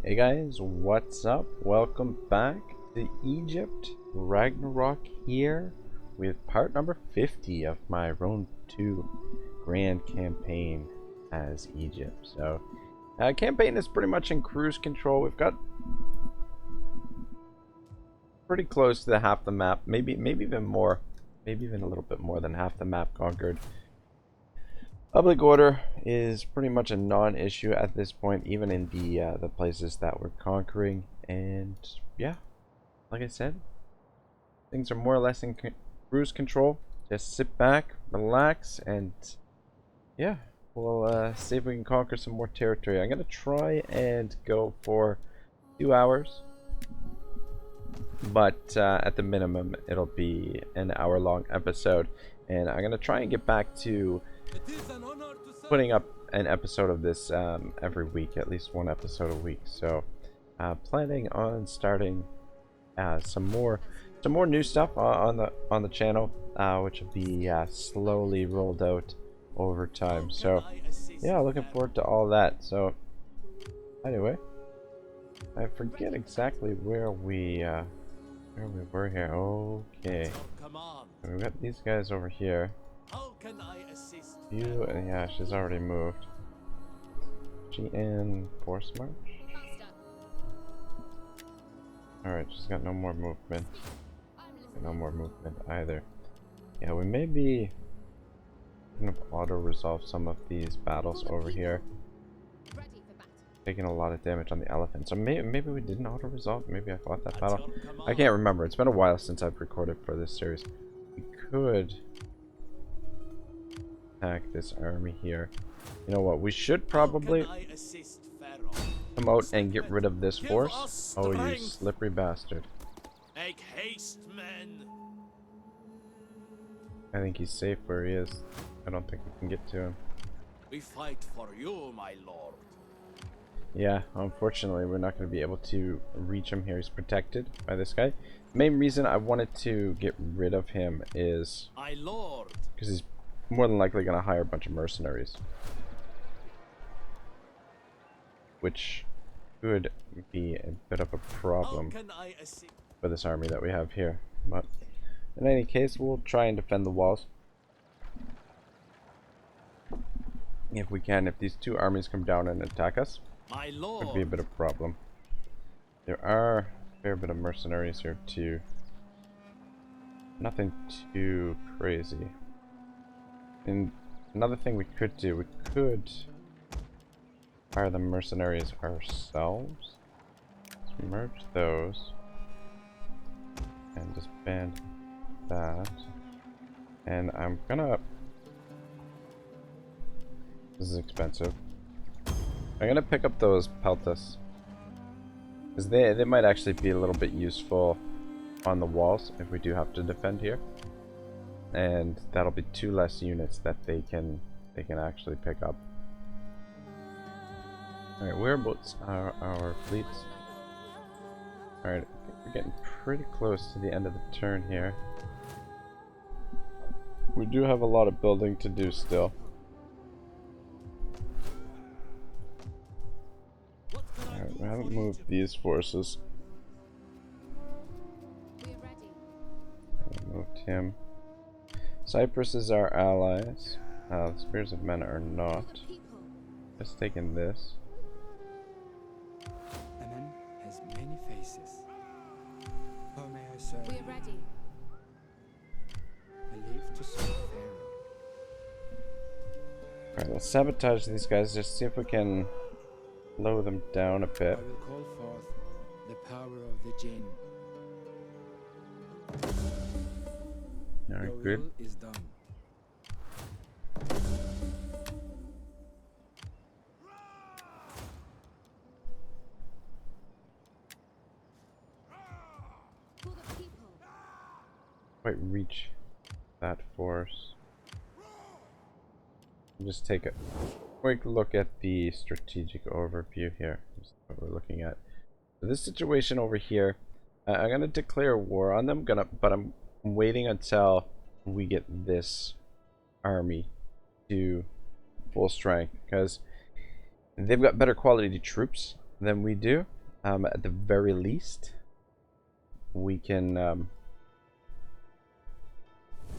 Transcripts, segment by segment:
Hey guys, what's up? Welcome back to Egypt. Ragnarok here with part number 50 of my Rome 2 Grand Campaign as Egypt. So, campaign is pretty much in cruise control. We've got pretty close to the half the map, maybe even more, maybe even a little bit more than half the map conquered. Public order is pretty much a non-issue at this point, even in the places that we're conquering. And yeah, like I said, things are more or less in cruise control. Just sit back, relax, and yeah, we'll see if we can conquer some more territory. I'm gonna try and go for 2 hours, but at the minimum, it'll be an hour-long episode. And I'm gonna try and get back to putting up an episode of this every week, at least one episode a week. So planning on starting some more new stuff on the channel, which will be slowly rolled out over time. So yeah, looking forward to all that. So anyway, I forget exactly where we were here. Okay, so we've got these guys over here. You, yeah, she's already moved. GN force march. Alright, she's got no more movement. No more movement either. Yeah, we may be gonna auto-resolve some of these battles over here. Taking a lot of damage on the elephant. So maybe we didn't auto-resolve. Maybe I fought that battle. I can't remember. It's been a while since I've recorded for this series. We could attack this army here. You know what? We should probably come out and get rid of this force. Oh, you slippery bastard. Make haste, men. I think he's safe where he is. I don't think we can get to him. We fight for you, my lord. Yeah, unfortunately, we're not going to be able to reach him here. He's protected by this guy. The main reason I wanted to get rid of him is my lord, because he's more than likely going to hire a bunch of mercenaries, which could be a bit of a problem for this army that we have here. But in any case, we'll try and defend the walls if we can. If these two armies come down and attack us, my lord, could be a bit of a problem. There are a fair bit of mercenaries here too. Nothing too crazy. And another thing we could do, we could hire the mercenaries ourselves. Let's merge those and disband that. And I'm gonna, this is expensive, I'm gonna pick up those peltas, because they might actually be a little bit useful on the walls if we do have to defend here. And that'll be 2 less units that they can actually pick up. Alright, whereabouts are our fleets? Alright, we're getting pretty close to the end of the turn here. We do have a lot of building to do still. Alright, we haven't moved these forces. Haven't moved him. Cyprus is our allies. The Spears of Men are not. Just taking this. Amen has many faces. How may I serve? We're ready. I live to serve Pharaoh. Alright, let's sabotage these guys. Just see if we can slow them down a bit. I will call forth the power of the Jinn. Alright, Your good. will is done. For the people. Quite reach that force. Just take a quick look at the strategic overview here. This is what we're looking at. So this situation over here, I'm gonna declare war on them. But I'm waiting until we get this army to full strength, because they've got better quality troops than we do. At the very least, we can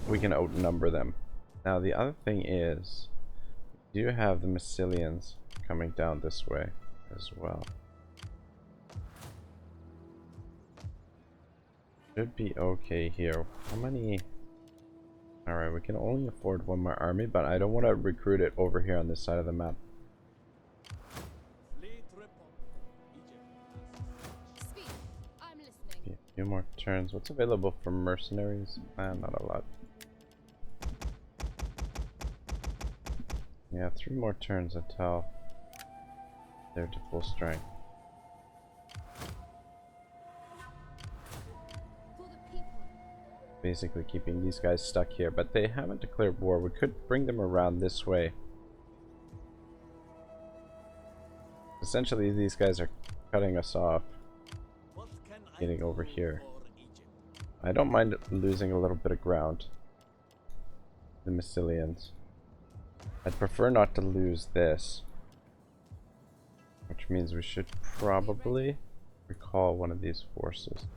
outnumber them. Now the other thing is, we do have the Massilians coming down this way as well. Should be okay here. How many? Alright, we can only afford one more army, but I don't want to recruit it over here on this side of the map. Speak. I'm listening. A few more turns. What's available for mercenaries? Not a lot. Yeah, 3 more turns until they're to full strength. For the people. Basically keeping these guys stuck here, but they haven't declared war. We could bring them around this way. Essentially, these guys are cutting us off, getting over here. I don't mind losing a little bit of ground. The Massilians. I'd prefer not to lose this, which means we should probably recall one of these forces.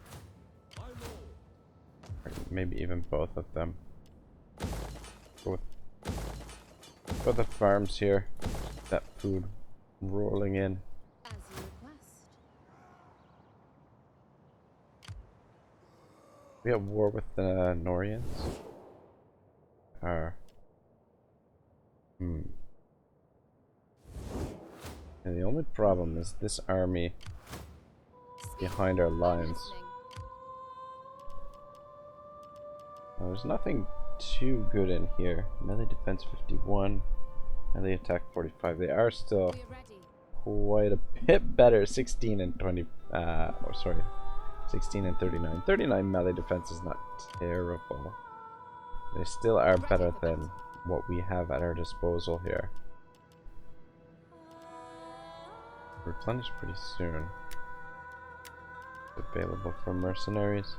Or maybe even both of them. Go with the farms here. That food rolling in. As you request. We have war with the Norians. And the only problem is this army behind our lines. Well, there's nothing too good in here. Melee defense 51, melee attack 45. They are still quite a bit better. 16 and 20. 16 and 39. 39 melee defense is not terrible. They still are better than what we have at our disposal here. Replenish pretty soon. Available for mercenaries.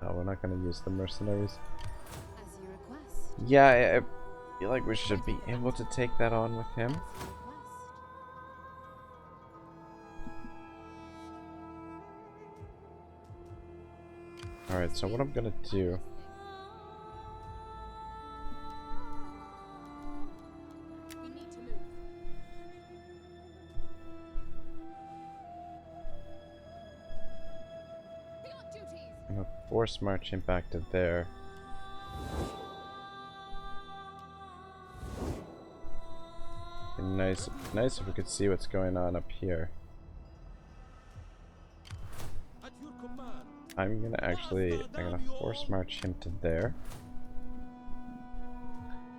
No, we're not going to use the mercenaries. As you request. Yeah, I feel like we should be able to take that on with him. As you request. Alright, so what I'm going to do... We need to move. Be on duties. I'm going to force march him back to there. And nice if we could see what's going on up here. I'm gonna force march him to there.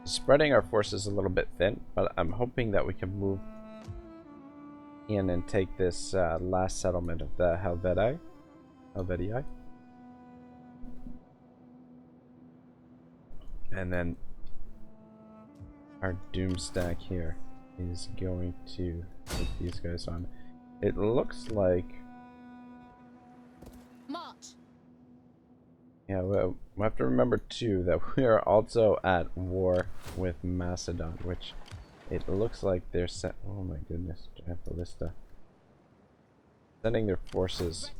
Spreading our forces a little bit thin, but I'm hoping that we can move in and take this last settlement of the Helvetii. And then our doom stack here is going to put these guys on. It looks like... March. Yeah, well, we have to remember too that we are also at war with Macedon, which it looks like they're oh my goodness, giant ballista. Sending their forces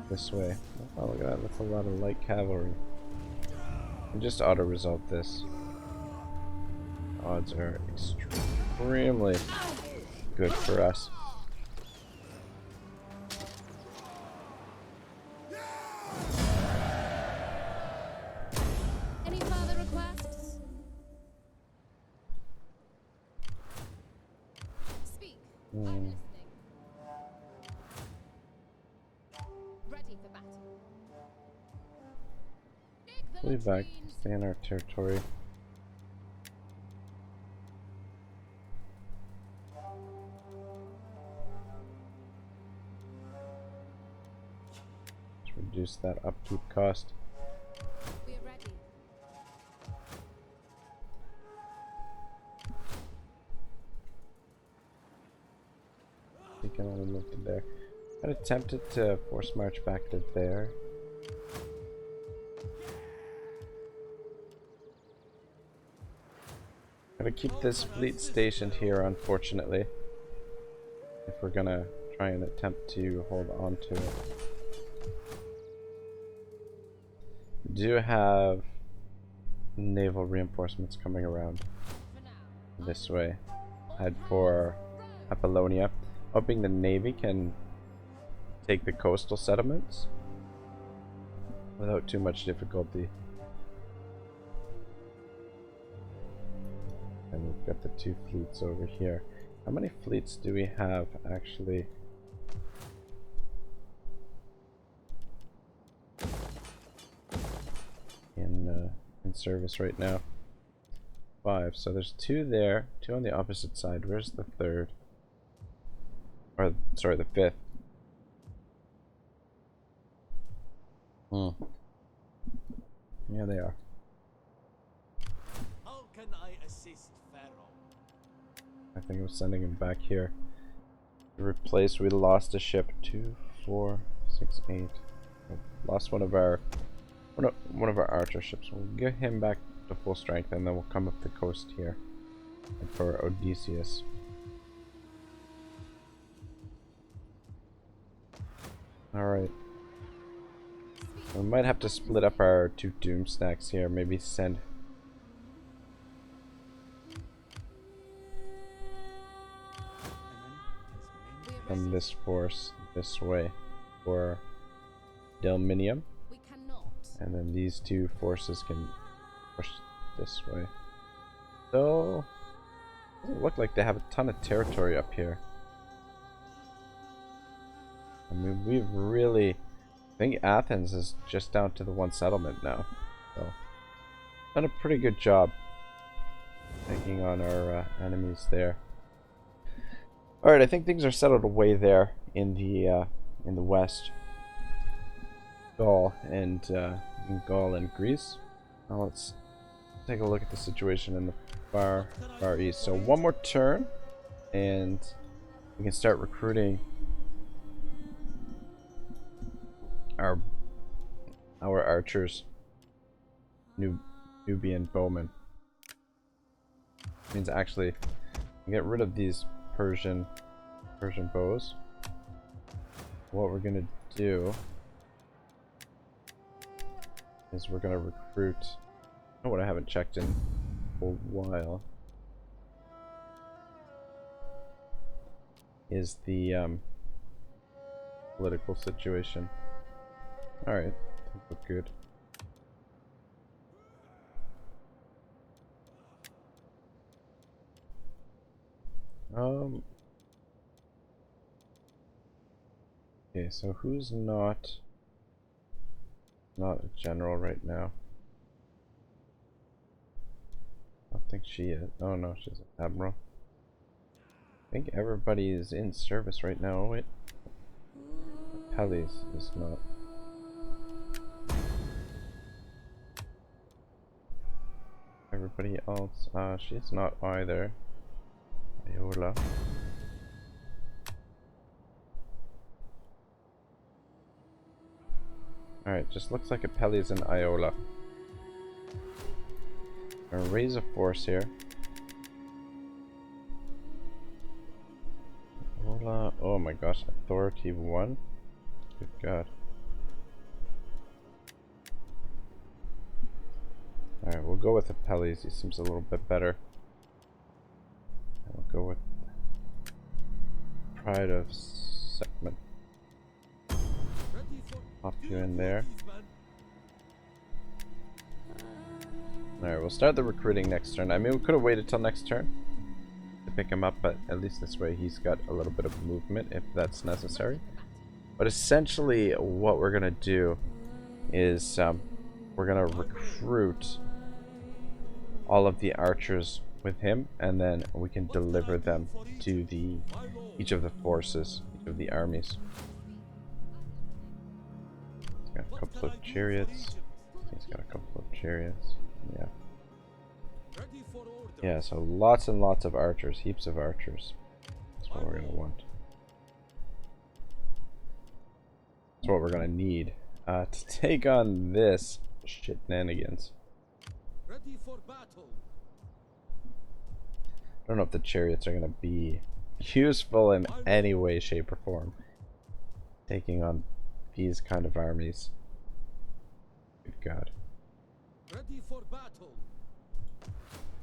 this way. Oh look at that, that's a lot of light cavalry. And just auto-resolve this. Odds are extremely good for us. Any further requests? Speak. I'm listening. Ready for battle. Flee back, stay in our territory. Let's reduce that upkeep cost. We are ready. We can only move to there. I attempted to force march back to there. Gotta keep this fleet stationed here, unfortunately, if we're gonna try and attempt to hold on to it. We do have naval reinforcements coming around this way. Head for Apollonia, hoping the Navy can take the coastal settlements without too much difficulty. And we've got the two fleets over here. How many fleets do we have actually? In service right now? 5. So there's 2 there, 2 on the opposite side. Where's the 3rd? Or sorry, the 5th. Yeah, they are. How can I assist Pharaoh? I think I'm sending him back here to replace. We lost a ship. 2, 4, 6, 8. Lost one of our archer ships. We'll get him back to full strength, and then we'll come up the coast here and for Odysseus. Alright. We might have to split up our 2 doom stacks here. Maybe send from this force this way for Delminium. We cannot. And then these 2 forces can push this way. So, doesn't look like they have a ton of territory up here. I mean, we've really... I think Athens is just down to the 1 settlement now. So, done a pretty good job taking on our enemies there. Alright, I think things are settled away there in the west. Gaul and Greece. Now let's take a look at the situation in the far east. So 1 more turn, and we can start recruiting our archers, Nubian bowmen. Means actually get rid of these Persian bows. What we're gonna do is we're gonna recruit. Oh, what I haven't checked in a while is the political situation. All right, I think we're good. Okay, so who's not a general right now? I don't think she is. Oh no, she's an admiral. I think everybody is in service right now. Oh, wait, Pelles is not. Everybody else, she's not either. Iola. Alright, just looks like Apelles and Iola. I'm gonna raise a force here. Iola, oh my gosh, authority 1? Good god. Alright, we'll go with Apelles, he seems a little bit better. We'll go with Pride of Sekhmet. Pop you in there. Alright, we'll start the recruiting next turn. I mean, we could have waited till next turn to pick him up, but at least this way he's got a little bit of movement if that's necessary. But essentially what we're going to do is we're going to recruit all of the archers with him, and then we can deliver them to each of the forces, each of the armies. He's got a couple of chariots. He's got a couple of chariots. Yeah. Yeah, so lots and lots of archers, heaps of archers. That's what we're gonna want. That's what we're gonna need to take on this shenanigans. Ready for battle. I don't know if the chariots are going to be useful in any way, shape, or form. Taking on these kind of armies. Good God. Ready for battle.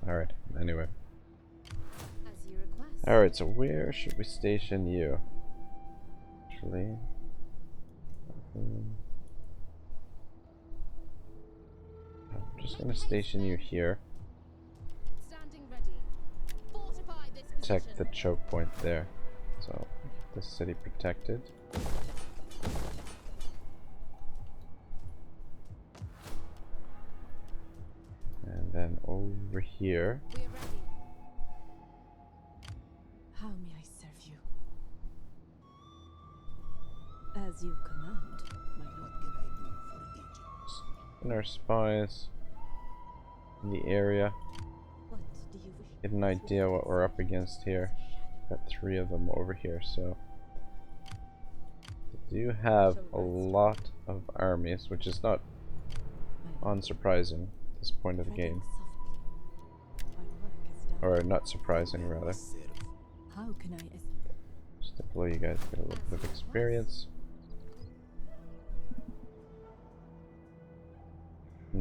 Alright, anyway. As you request. Alright, so where should we station you? Actually... I'm just going to station you here. Standing ready. Fortify this Protect position. the choke point there. So, keep the city protected. And then over here. We are ready. How may I serve you? As you command, my lord. What can I do for Egypt? And our spies in the area. What do you wish? Get an idea what we're up against here. Got 3 of them over here, so we do have a lot of armies, which is not unsurprising at this point of the game. My work is done. Or not surprising, rather. Serve. How can I Just to blow you guys get a little bit of experience. For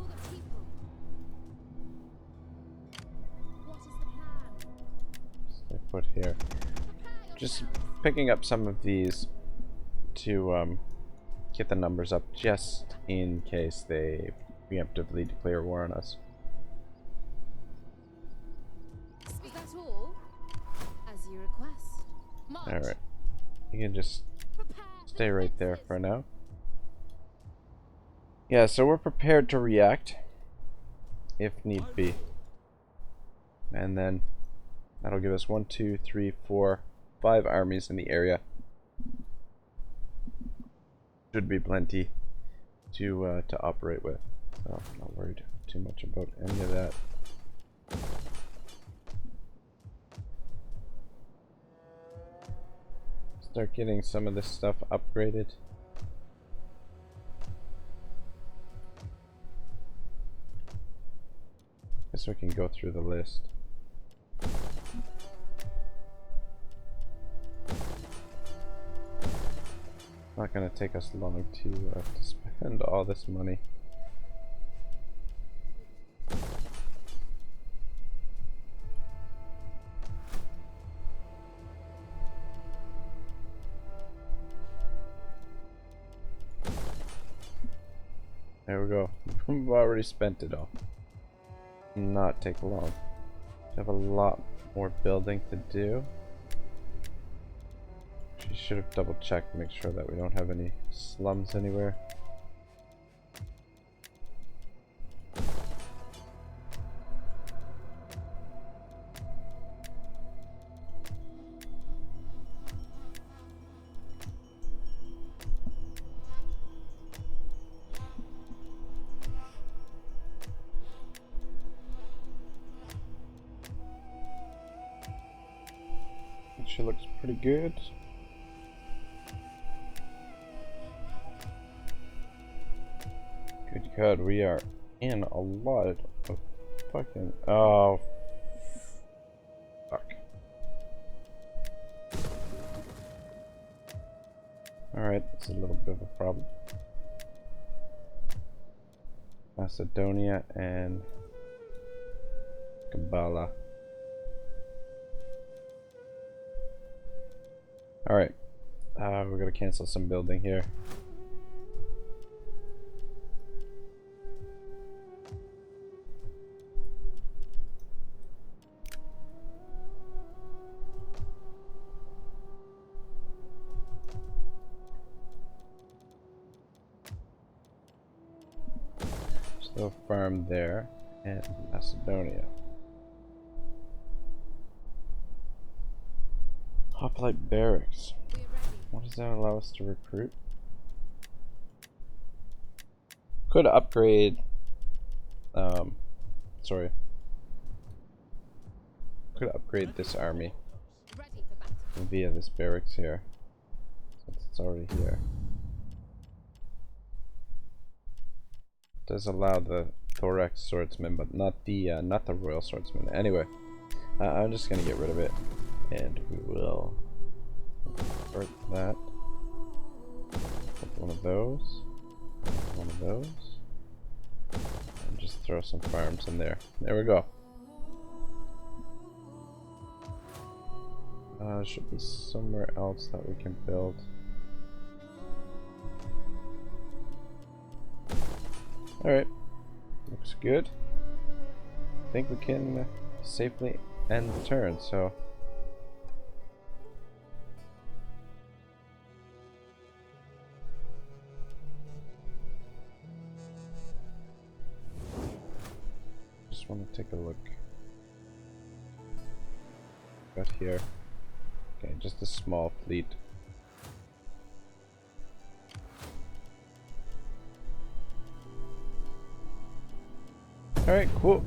the people. What is the plan? Stay put here. Just picking up some of these to get the numbers up just in case they preemptively declare war on us. Is that all? As you request. March. Alright. You can just Prepare stay right there defenses. for now. Yeah, so we're prepared to react if need be. And then that'll give us 1, 2, 3, 4, 5 armies in the area. Should be plenty to operate with. So not worried too much about any of that. Start getting some of this stuff upgraded. Guess we can go through the list. Not gonna take us long to spend all this money. There we go. We've already spent it all. Not take long. Have a lot more building to do. She should have double checked to make sure that we don't have any slums anywhere. She looks pretty good. Good God, we are in a lot of fucking... Oh. Fuck. Alright, that's a little bit of a problem. Macedonia and Kabbalah. Alright, we're gonna cancel some building here. Still farm there, and Macedonia. Hoplite barracks. We are ready. What does that allow us to recruit? Could upgrade. Sorry. Could upgrade this army Ready for battle. via this barracks here, since it's already here. does allow the thorax swordsman, but not the royal swordsman. Anyway, I'm just gonna get rid of it, and we will convert that. Put one of those, one of those, and just throw some firearms in there. There we go. Should be somewhere else that we can build. Alright, looks good. I think we can safely end the turn, so. Just want to take a look. Got here. Okay, just a small fleet. Alright, cool.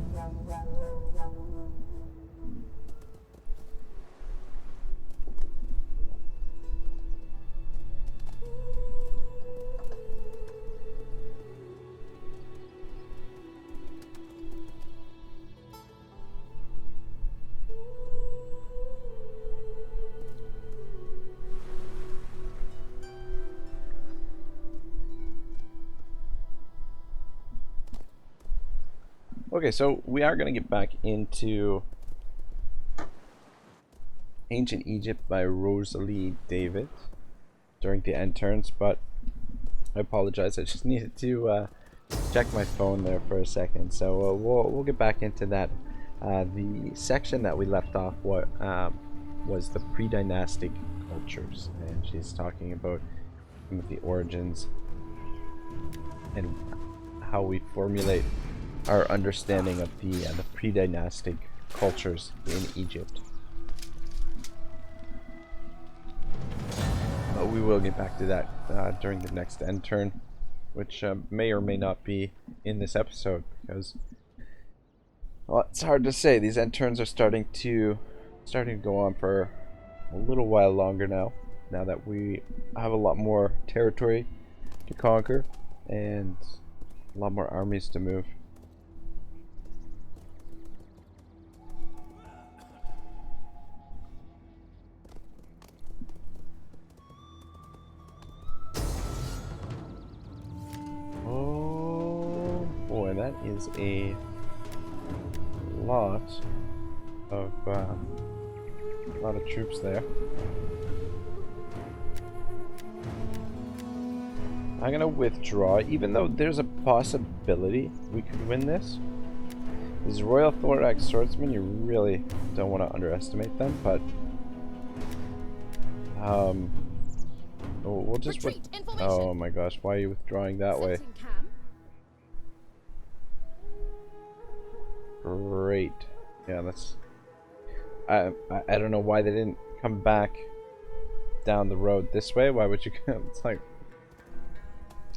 Okay, so we are going to get back into Ancient Egypt by Rosalie David during the end turns, but I apologize. I just needed to check my phone there for a second. So we'll get back into that. The section that we left off was the Pre-Dynastic Cultures, and she's talking about some of the origins and how we formulate our understanding of the pre-dynastic cultures in Egypt. But we will get back to that during the next end turn, which may or may not be in this episode, because, well, it's hard to say. These end turns are starting to go on for a little while longer now that we have a lot more territory to conquer and a lot more armies to move. That is a lot of troops there. I'm gonna withdraw, even though there's a possibility we could win this. These Royal Thorax Swordsmen, you really don't want to underestimate them, but we'll just oh my gosh, why are you withdrawing that way? Great. Yeah, that's. I don't know why they didn't come back down the road this way. Why would you come? It's like,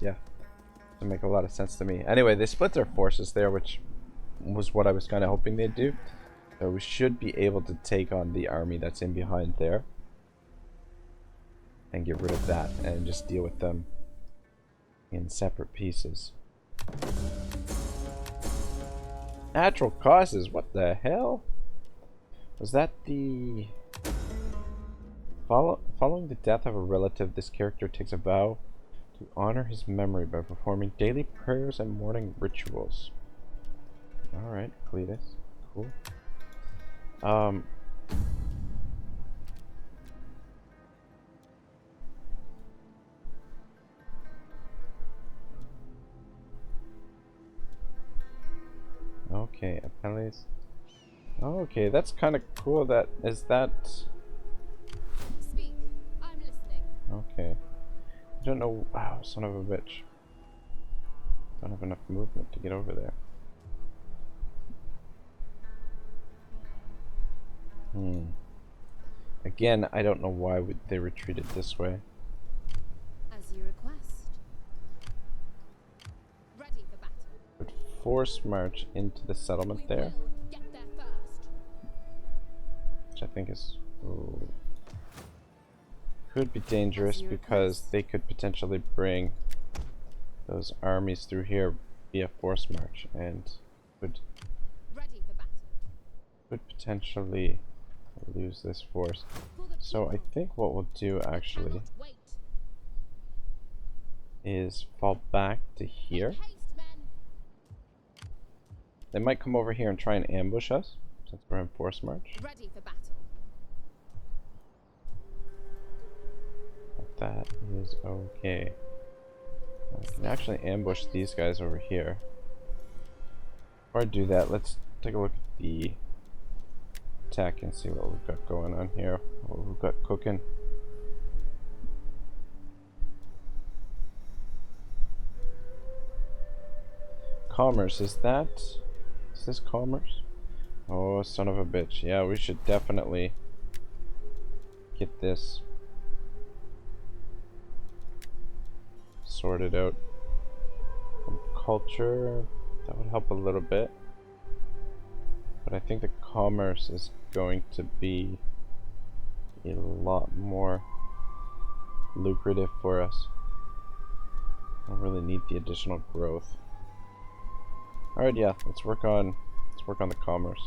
yeah, doesn't make a lot of sense to me. Anyway, they split their forces there, which was what I was kind of hoping they'd do. So we should be able to take on the army that's in behind there and get rid of that and just deal with them in separate pieces. Natural causes, what the hell? Was that the... Following the death of a relative, this character takes a vow to honor his memory by performing daily prayers and morning rituals. Alright, Cletus. Cool. Okay, Apelles. Okay, that's kind of cool. That is that. Speak. I'm listening. Okay. I don't know. Wow, son of a bitch. Don't have enough movement to get over there. Again, I don't know why they retreated this way. As you request. Ready for battle. Would force march into the settlement there, Get there first. which I think is could be dangerous because they could potentially bring those armies through here be a force march and could Ready for battle. potentially lose this force. For the So I people. think what we'll do actually Cannot wait. is fall back to here. Make haste, men. They might come over here and try and ambush us since we're in force march. Ready for battle. But that is okay. I can actually ambush these guys over here. Before I do that, let's take a look at the tech and see what we've got going on here. What we've got cooking. Commerce, is this commerce? Oh, son of a bitch. Yeah, we should definitely get this sorted out. From culture, that would help a little bit. But I think the commerce is going to be a lot more lucrative for us. I don't really need the additional growth. Alright, yeah, let's work on the commerce.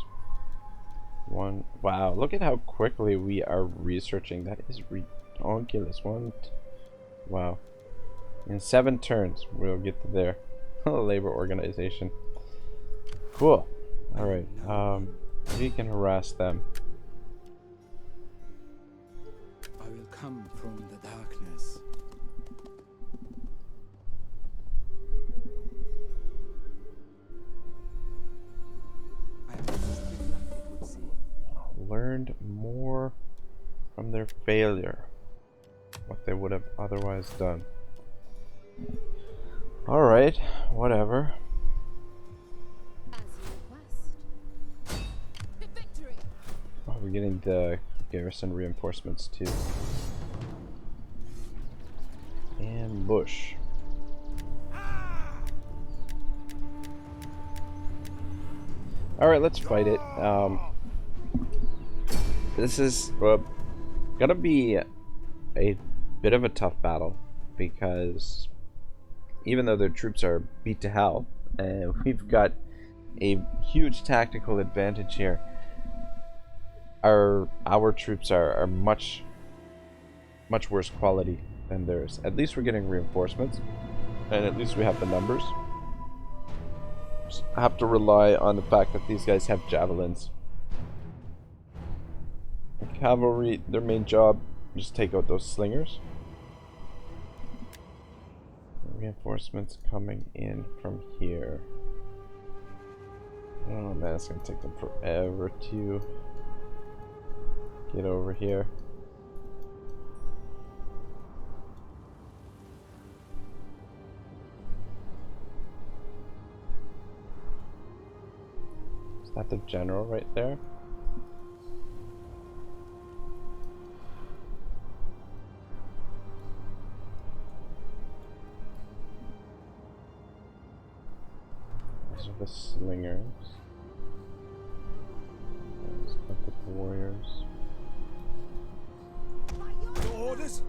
Wow, look at how quickly we are researching. That is ridiculous. Wow. In 7 turns, we'll get to their labor organization. Cool. Alright, we can harass them. I will come from the darkness. I am just reflected, would see. Learned more from their failure. What they would have otherwise done. Alright, whatever. As you request. Victory. Oh, we're getting the Garrison Reinforcements too. Ambush. Alright, let's fight it. This is gonna be a bit of a tough battle because even though their troops are beat to hell, we've got a huge tactical advantage here. Our troops are much worse quality than theirs. At least we're getting reinforcements, and at least we have the numbers. Just have to rely on the fact that these guys have javelins. The cavalry, their main job, just take out those slingers. Reinforcements coming in from here. Oh man, it's gonna take them forever to get over here. Is that the general right there? These are the slingers. Those are the warriors. Your orders?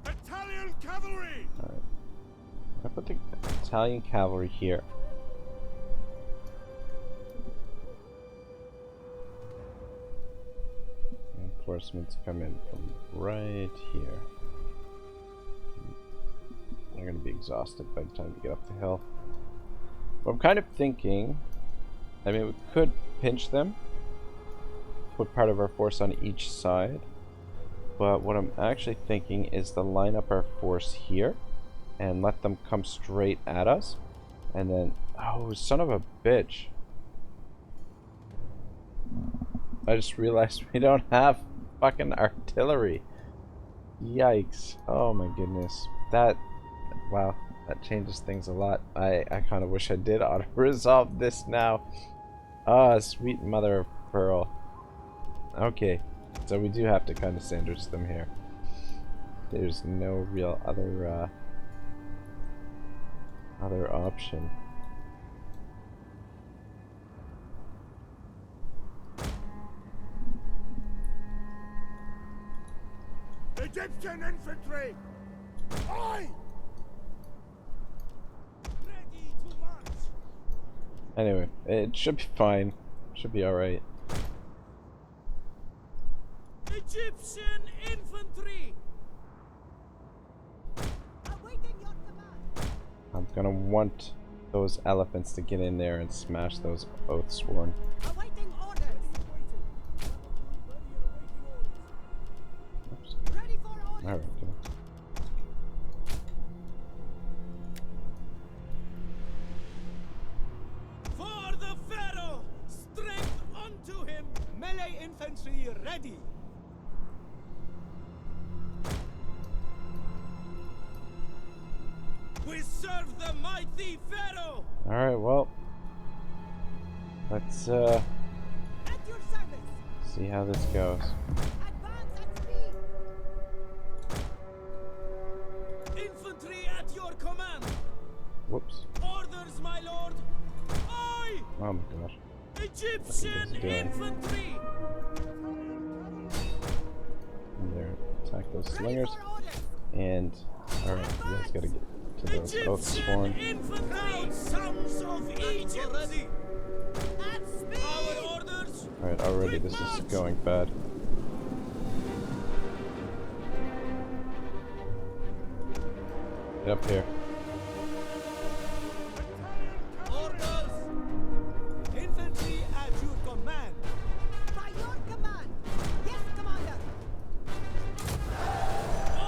Italian cavalry! Alright. I put the Italian cavalry here. Reinforcements come in from right here. They're going to be exhausted by the time we get up the hill. But I'm kind of thinking, I mean, we could pinch them, put part of our force on each side, but what I'm actually thinking is to line up our force here and let them come straight at us, and then, oh, son of a bitch. I just realized we don't have fucking artillery. Yikes. Oh my goodness. Wow, that changes things a lot. I kind of wish I did auto-resolve this now. Ah, sweet mother of pearl. Okay, so we do have to kind of sandwich them here. There's no real other option. Egyptian infantry! Aye! Anyway, it should be fine. Should be alright. Egyptian infantry. Awaiting your command. I'm gonna want those elephants to get in there and smash those Oathsworn. Awaiting orders. Oops. Ready for orders. Alright, good. For the Pharaoh, strength unto him. Melee infantry ready. We serve the mighty Pharaoh. Alright, well. Let's At your service. see how this goes. Advance at speed. Infantry at your command. Whoops. Orders, my lord. Aye! Oh my gosh. Egyptian doing? infantry. And there. Attack those Ready slingers. for orders. And alright, you guys gotta get to those Egyptian Oathsworn. infantry. Sons of Egypt. Ready. At speed. Our orders. Alright, already this is going bad. Get up here. Orders. Infantry at your command. By your command. Yes, Commander.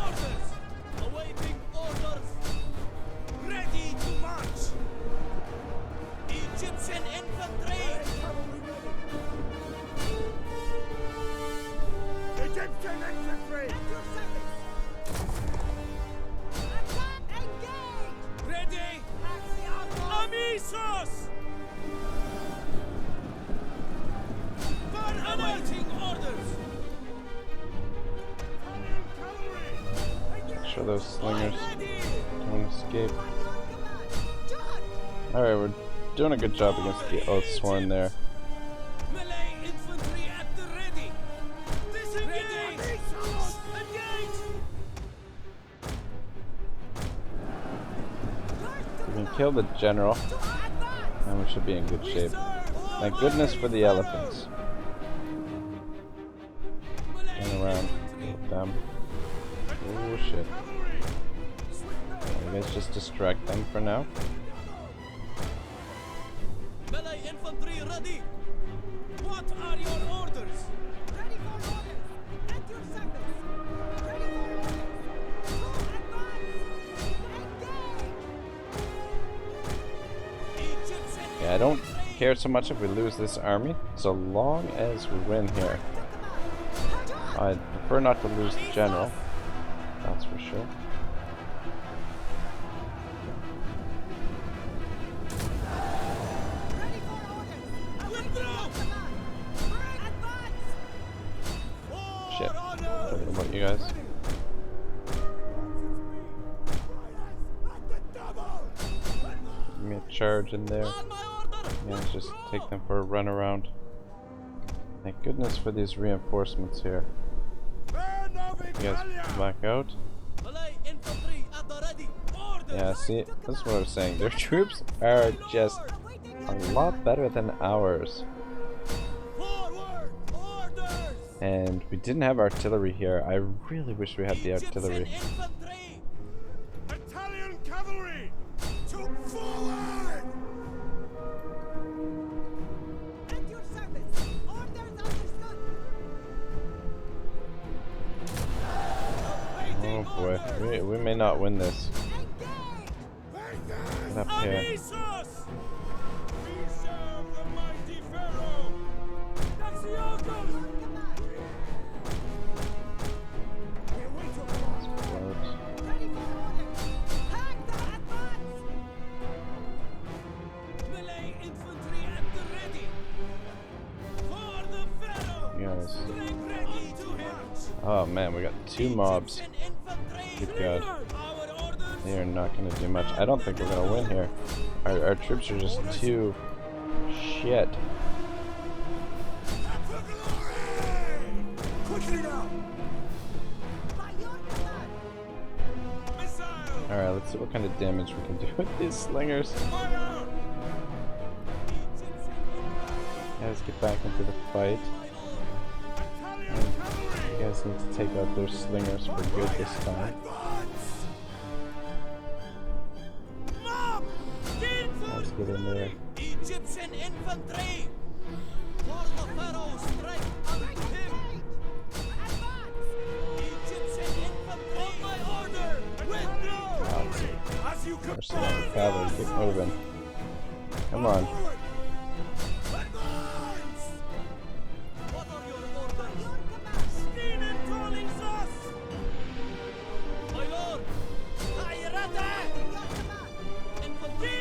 Orders. Awaiting orders. Ready to march. Egyptian infantry. Egyptian infantry. At your service. Attack, engage. Ready. Axiago. Amisos. For awaiting orders. Make sure those slingers Ready. don't escape. By your command. Charge. Alright, we're doing a good job against the Oathsworn there. Melee infantry at the ready. Disengage. Engage. We can kill the general, To advance. and we should be in good shape. Thank goodness for the elephants. Turn around with them. Oh shit. You guys just distract them for now. Melee infantry ready. What are your orders? Ready for orders. At your service. Ready for orders. To advance. Engage. Egyptian Yeah, I don't care so much if we lose this army, so long as we win here. To command. I'd prefer not to lose the general, that's for sure. Ready for orders. Awaiting Withdraw. your command. Advance. Shit. What about you guys? Give me a charge in there. On my order. Yeah, let's just take them for a run around. Thank goodness for these reinforcements here. You guys come back out. Melee infantry at the ready. Orders. Yeah, see, this is what I was saying. Their troops are just Awaiting a your lot better than ours. Forward. Orders. And we didn't have artillery here. I really wish we had the artillery. Egyptian infantry. Italian cavalry! To forward! At your service. Orders understood. Oh boy, we may not win this. Engage. Get up here. Amisos. We serve the mighty Pharaoh. Axiago. Command. Explode. Ready for orders. Hack the advance. Melee infantry at the ready. For the Pharaoh. You guys. Strength ready to him. Oh man, we got two mobs. Egyptian infantry. Good God. Our orders. They are not going to do much. I don't think we're going to win here. Our troops are just too shit. For glory! Quickly now! By your command. Missile. Alright, let's see what kind of damage we can do with these slingers. Fire. Guys, get back into the fight. You guys need to take out those slingers for good this time. Let's get in there. Egyptian infantry! For the Pharaoh, strike unto him! Egyptian infantry! On my order! Withdraw! As you come Mercenary cavalry, get moving. Come on. Advance! What are your orders? Stephen calling us! My lord! Ayrata! Infantry!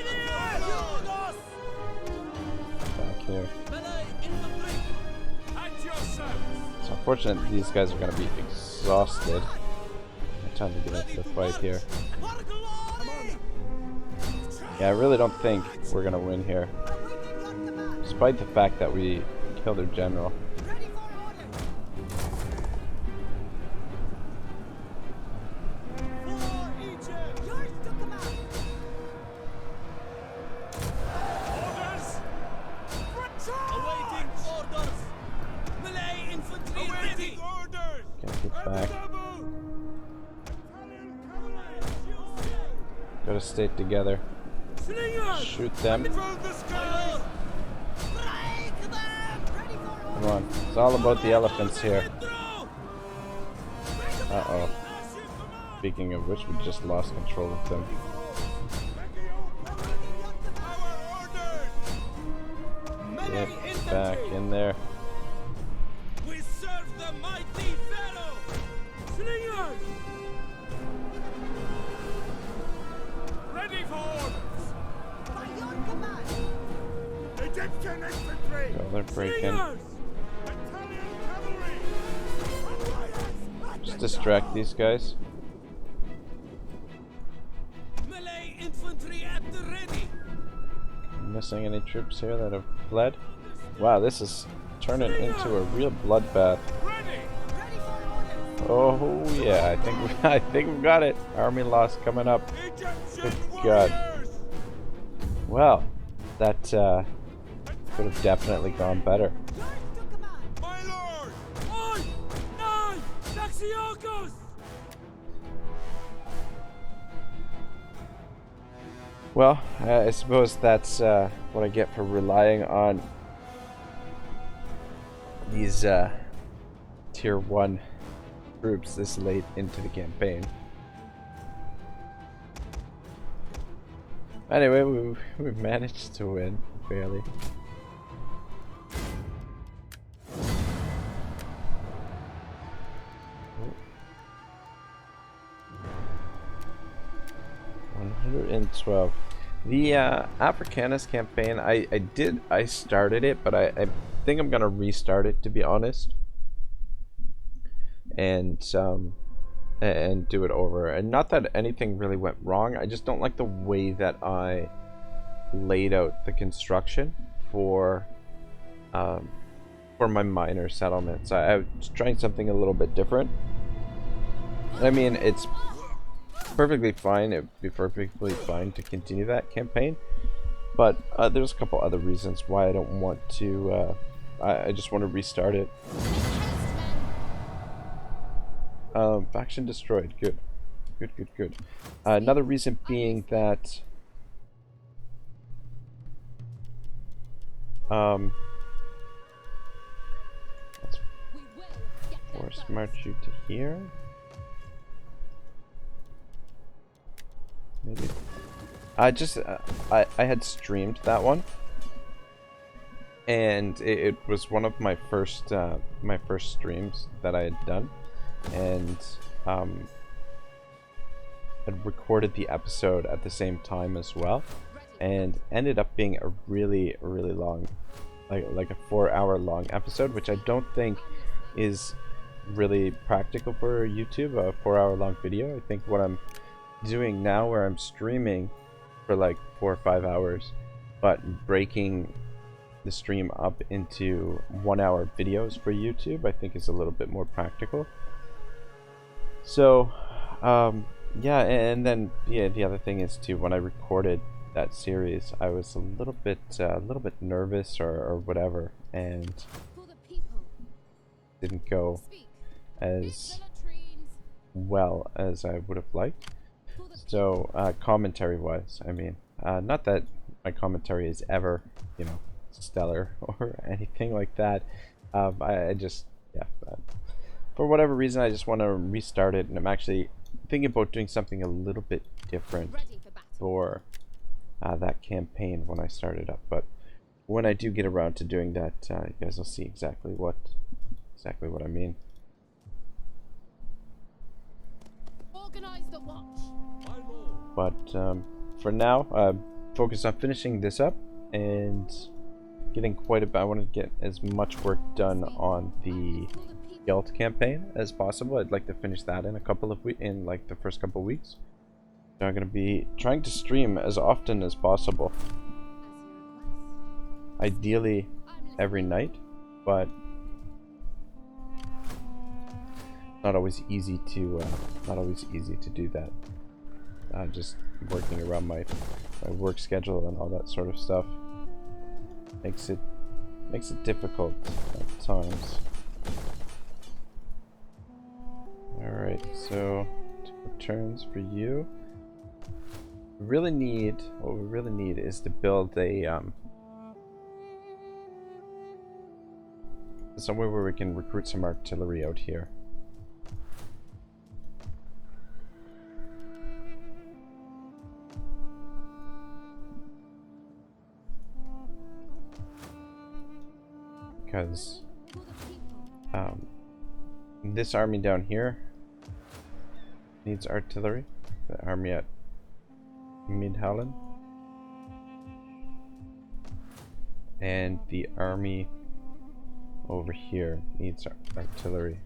Back here. Melee infantry! At your service! It's unfortunate these guys are going to be exhausted. No time to get into the fight here. For glory! Yeah, I really don't think we're going to win here. Despite the fact that we killed their general. Ready for order. For Egypt! Yours to command. Orders! Awaiting orders! Melee infantry ready! Awaiting orders! Gotta get back. Double! Italian cavalry! Gotta stay together. Slingers! Shoot them. Control the skies! Break them! Ready for order. Come on. It's all about the elephants here. Withdraw! Uh-oh. Speaking of which, we just lost control of them. Our orders! Get back in there. We serve the mighty Pharaoh! Slingers! Ready for orders! By your command. Egyptian infantry! So they're breaking. Slingers! Italian cavalry! Just distract these guys. Melee infantry at the ready! Missing any troops here that have fled? Wow, this is turning into a real bloodbath. Ready! Ready for order. Oh yeah, I think we got it. Army loss coming up. Egyptian Good God. warriors! Well, that could have definitely gone better. Yours to command. My lord! Oi! Nine! Daxiokos! Well, I suppose that's what I get for relying on these tier 1 troops this late into the campaign. Anyway, we've managed to win, barely. Oh. 112. The Africanus campaign, I started it, but I think I'm gonna restart it, to be honest, and do it over. And not that anything really went wrong, I just don't like the way that I laid out the construction for my minor settlements. I was trying something a little bit different. I mean, it's perfectly fine. It would be perfectly fine to continue that campaign, but there's a couple other reasons why I don't want to. I just want to restart it. Faction destroyed. Good. Good. Another reason being that let's We will get them force first. march you to here. Maybe. I had streamed that one, and it was one of my first streams that I had done, and had recorded the episode at the same time as well, and ended up being a really long, like a 4-hour long episode, which I don't think is really practical for YouTube, a 4-hour long video. I think what I'm doing now, where I'm streaming for like 4 or 5 hours, but breaking the stream up into 1-hour videos for YouTube, I think is a little bit more practical. So yeah, and then yeah, the other thing is too, when I recorded that series, I was a little bit nervous or whatever, and For the people. didn't go Speak. as The latrines. well as I would have liked. For the So, commentary-wise, I mean, not that my commentary is ever, you know, stellar or anything like that. I just, yeah, for whatever reason, I just want to restart it, and I'm actually thinking about doing something a little bit different ready for battle. for that campaign when I start it up. But when I do get around to doing that, you guys will see exactly what I mean. Organize the watch. But for now, focus on finishing this up and getting quite a bit. I want to get as much work done on the For the people. Guild campaign as possible. I'd like to finish that in a couple of weeks, in like the first couple of weeks. So I'm gonna be trying to stream as often as possible. As you request. Ideally I'm listening. every night, but not always easy to do that. Just working around my work schedule and all that sort of stuff makes it difficult at times. Alright, so 2 returns for you. What we really need is to build a somewhere where we can recruit some artillery out here. Because For the people. this army down here needs artillery. The army at Midhallen. And the army over here needs artillery.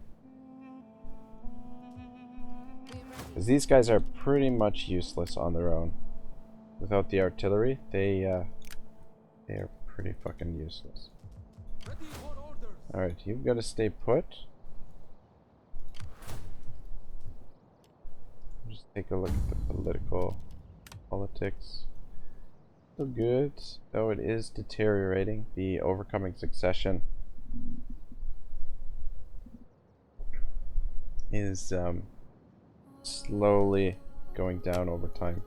Because these guys are pretty much useless on their own. Without the artillery, they are pretty fucking useless. Ready for orders. Alright, you've got to stay put. Just take a look at the politics. Still good, though it is deteriorating. The overcoming succession is slowly going down over time.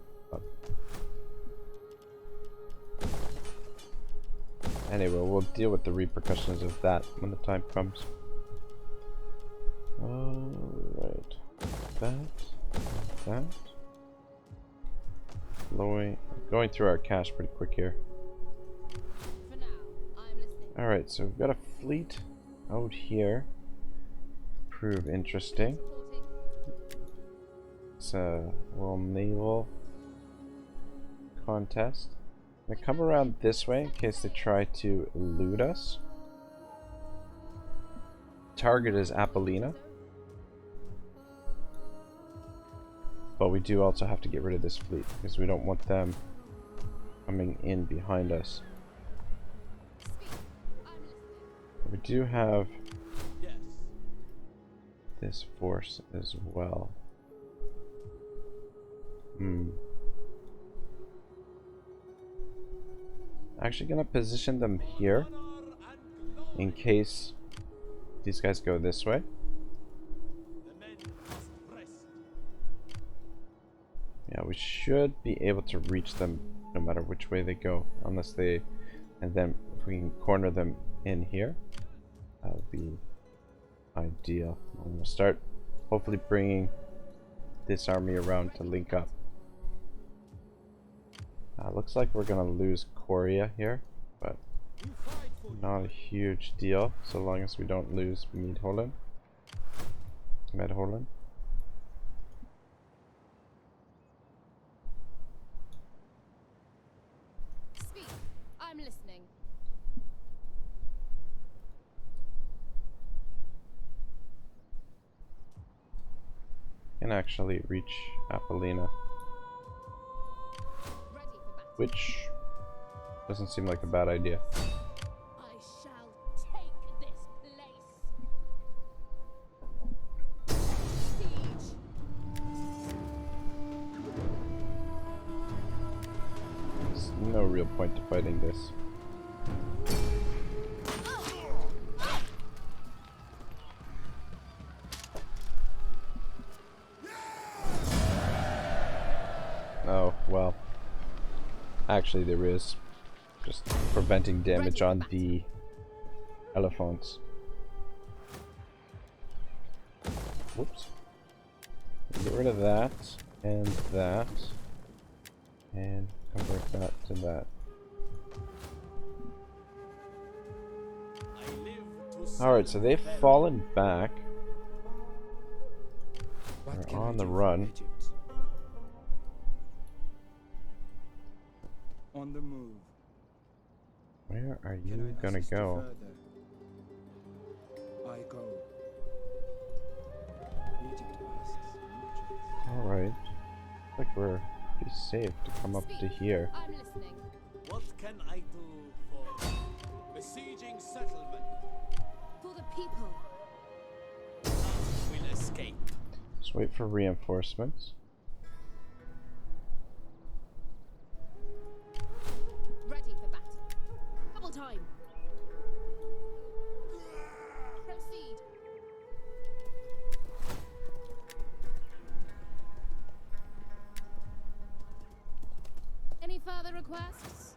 Anyway, we'll deal with the repercussions of that when the time comes. Alright. That. Going through our cash pretty quick here. For now, I'm listening. Alright, so we've got a fleet out here. Prove interesting. Supporting. It's a little naval contest. I'm gonna come around this way in case they try to elude us. Target is Apollina. But we do also have to get rid of this fleet because we don't want them coming in behind us. Speak. I'm listening. We do have Yes. this force as well. Actually gonna position them here in case these guys go this way. The men must rest. Yeah, we should be able to reach them no matter which way they go, unless they, and then if we can corner them in here, that would be ideal. I'm gonna start hopefully bringing this army around to link up. Looks like we're gonna lose Korea here, but We fight for you. not a huge deal so long as we don't lose Medholland. Speak. I'm listening. Can actually reach Apollina, Ready for battle. which doesn't seem like a bad idea. I shall take this place. Siege. no real point to fighting this. Oh, well. Actually, there is. Just preventing damage on the elephants. Whoops. Get rid of that, and that. And convert that to that. Alright, so they've fallen back. They're on the run. On the move. Where are Can you I gonna assist you go? further? I go. Egypt asks. Alright. Looks like we're pretty safe to come up to Speak. here. I'm listening. What can I do for besieging settlement? For the people. None will escape. Just wait for reinforcements. Ready for battle. Double time. Proceed. Any further requests?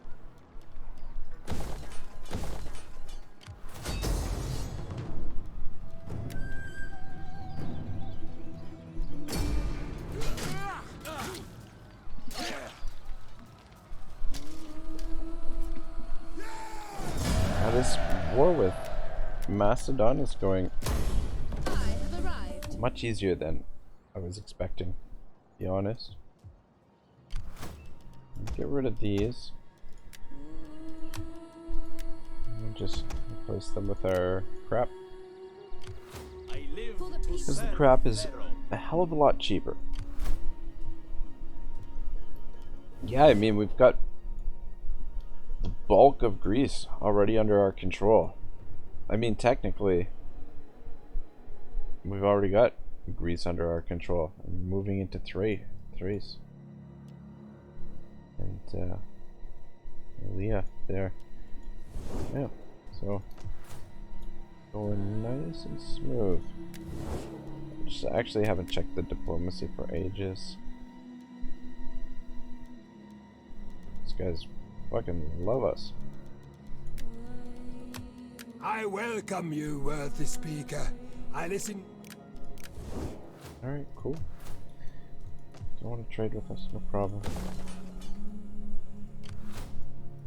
Now this war with Macedon is going I have arrived. much easier than I was expecting, to be honest. Get rid of these. And just replace them with our crap. I live For the to people. Because the serve crap is Pharaoh. a hell of a lot cheaper. Yeah, I mean, we've got the bulk of Greece already under our control. I mean, technically, we've already got Greece under our control. I'm moving into Thrace. And, Leah there. Yeah, so, going nice and smooth. Just actually haven't checked the diplomacy for ages. These guys fucking love us. I welcome you, worthy speaker. I listen. Alright, cool. Don't want to trade with us, no problem.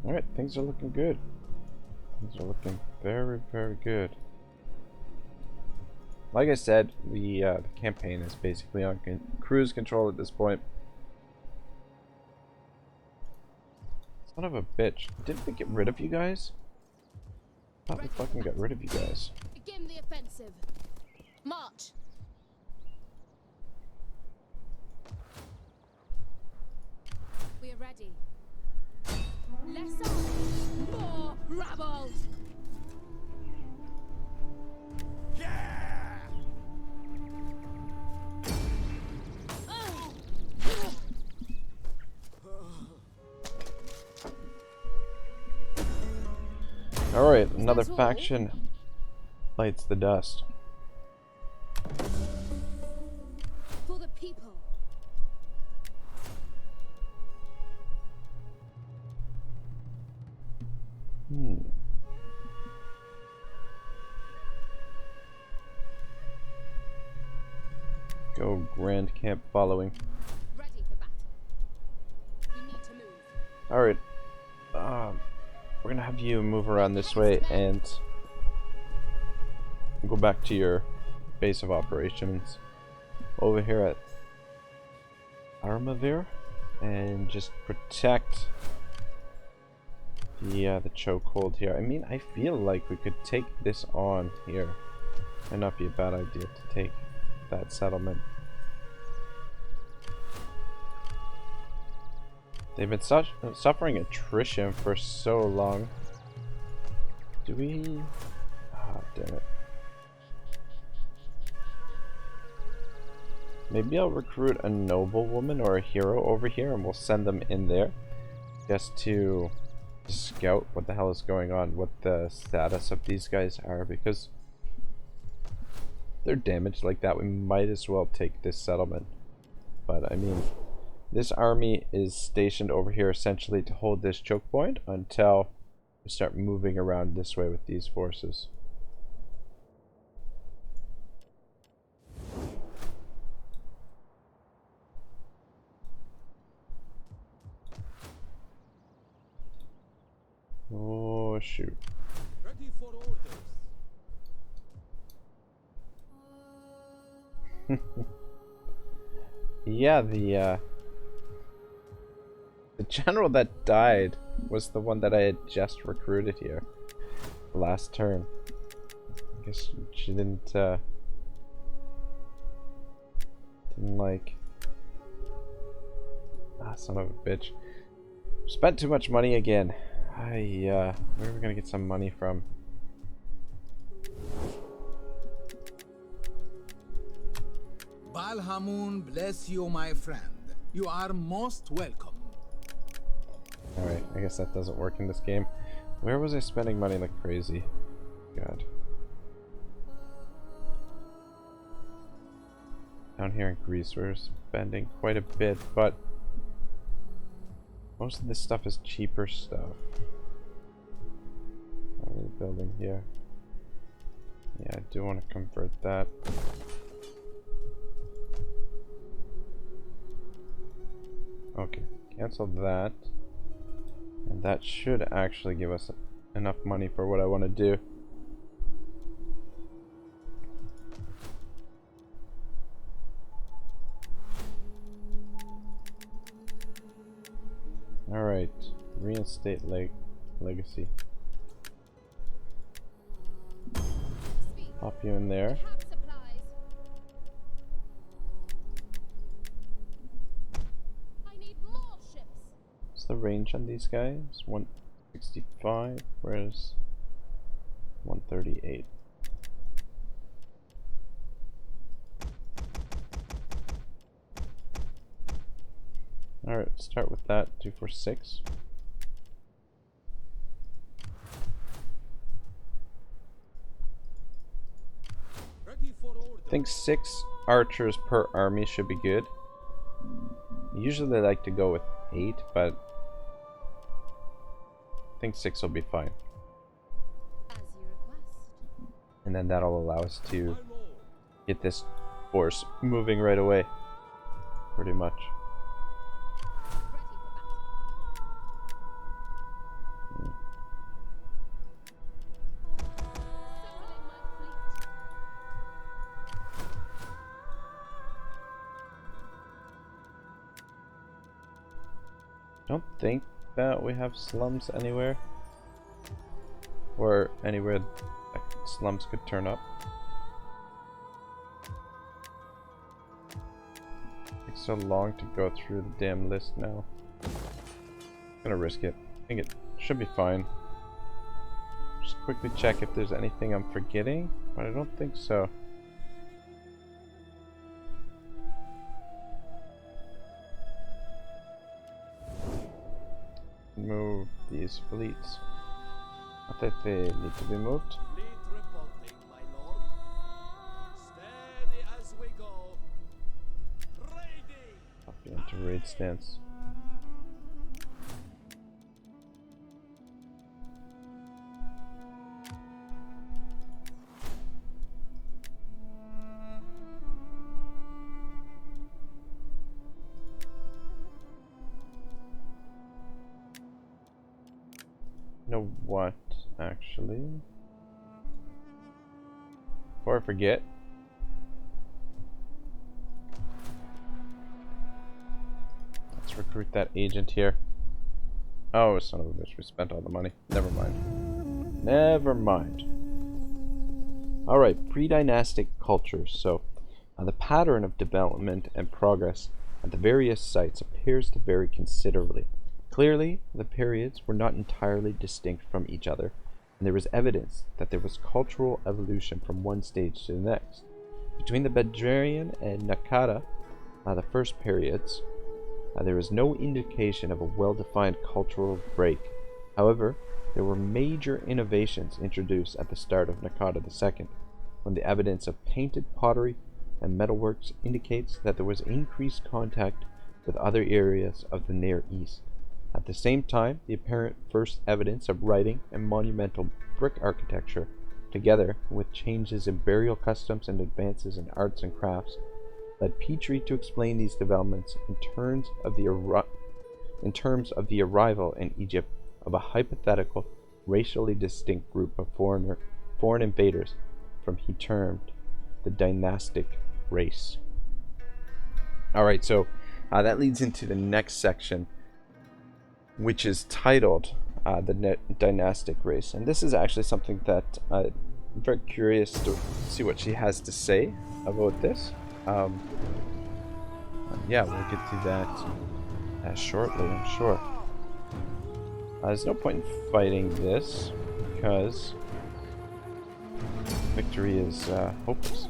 Alright, things are looking good. Things are looking very, very good. Like I said, the campaign is basically on cruise control at this point. Son of a bitch. Didn't we get rid of you guys? I thought we fucking got rid of you guys. Begin the offensive. March. We are ready. Less on, more rabble. Yeah! Alright, another That's all? faction lights the dust. For the people. Go Grand Camp following. Ready for battle. We need to move. Alright. We're gonna have you move around this way and go back to your base of operations over here at Armavir and just protect the chokehold here. I mean, I feel like we could take this on here. Might not be a bad idea to take that settlement. They've been suffering attrition for so long. Do we? Ah, damn it. Maybe I'll recruit a noblewoman or a hero over here and we'll send them in there. Guess to scout what the hell is going on, what the status of these guys are, because if they're damaged like that, we might as well take this settlement. But I mean, this army is stationed over here essentially to hold this choke point until we start moving around this way with these forces. Oh shoot. Ready for orders. Yeah, the general that died was the one that I had just recruited here last turn. I guess she didn't like. Ah, son of a bitch. Spent too much money again. Where are we gonna get some money from? Balhamun bless you, my friend. You are most welcome. Alright, I guess that doesn't work in this game. Where was I spending money like crazy? God. Down here in Greece we're spending quite a bit, but most of this stuff is cheaper stuff. What are we building here? Yeah, I do want to convert that. Okay, cancel that. And that should actually give us enough money for what I want to do. Alright, reinstate legacy. Pop you in there. Have supplies. I need more ships. What's the range on these guys? 165, whereas 138. Alright, start with that. 246. Ready for orders. I think 6 archers per army should be good. Usually they like to go with 8, but I think 6 will be fine. As you request. And then that'll allow us to get this force moving right away. Pretty much. Ready for battle. Assembling my fleet. Don't think that we have slums anywhere. Or anywhere that slums could turn up. Takes so long to go through the damn list now. Gonna risk it. I think it should be fine. Just quickly check if there's anything I'm forgetting, but I don't think so. Move these fleets. Not that they need to be moved. Fleet reporting, my lord. Steady as we go. Ready. Copy into raid stance. You know what, actually? Before I forget, let's recruit that agent here. Oh, son of a bitch, we spent all the money. Never mind. Never mind. Alright, pre-dynastic cultures. So, the pattern of development and progress at the various sites appears to vary considerably. Clearly, the periods were not entirely distinct from each other, and there is evidence that there was cultural evolution from one stage to the next. Between the Badrian and Nakata, the first periods, there is no indication of a well-defined cultural break. However, there were major innovations introduced at the start of Nakada II, when the evidence of painted pottery and metalworks indicates that there was increased contact with other areas of the Near East. At the same time, the apparent first evidence of writing and monumental brick architecture, together with changes in burial customs and advances in arts and crafts, led Petrie to explain these developments in terms of the arrival in Egypt of a hypothetical, racially distinct group of foreign invaders from he termed the Dynastic Race. Alright, so that leads into the next section, which is titled the Dynastic Race. And this is actually something that I'm very curious to see what she has to say about this. Yeah, we'll get to that shortly, I'm sure. There's no point in fighting this, because victory is hopeless.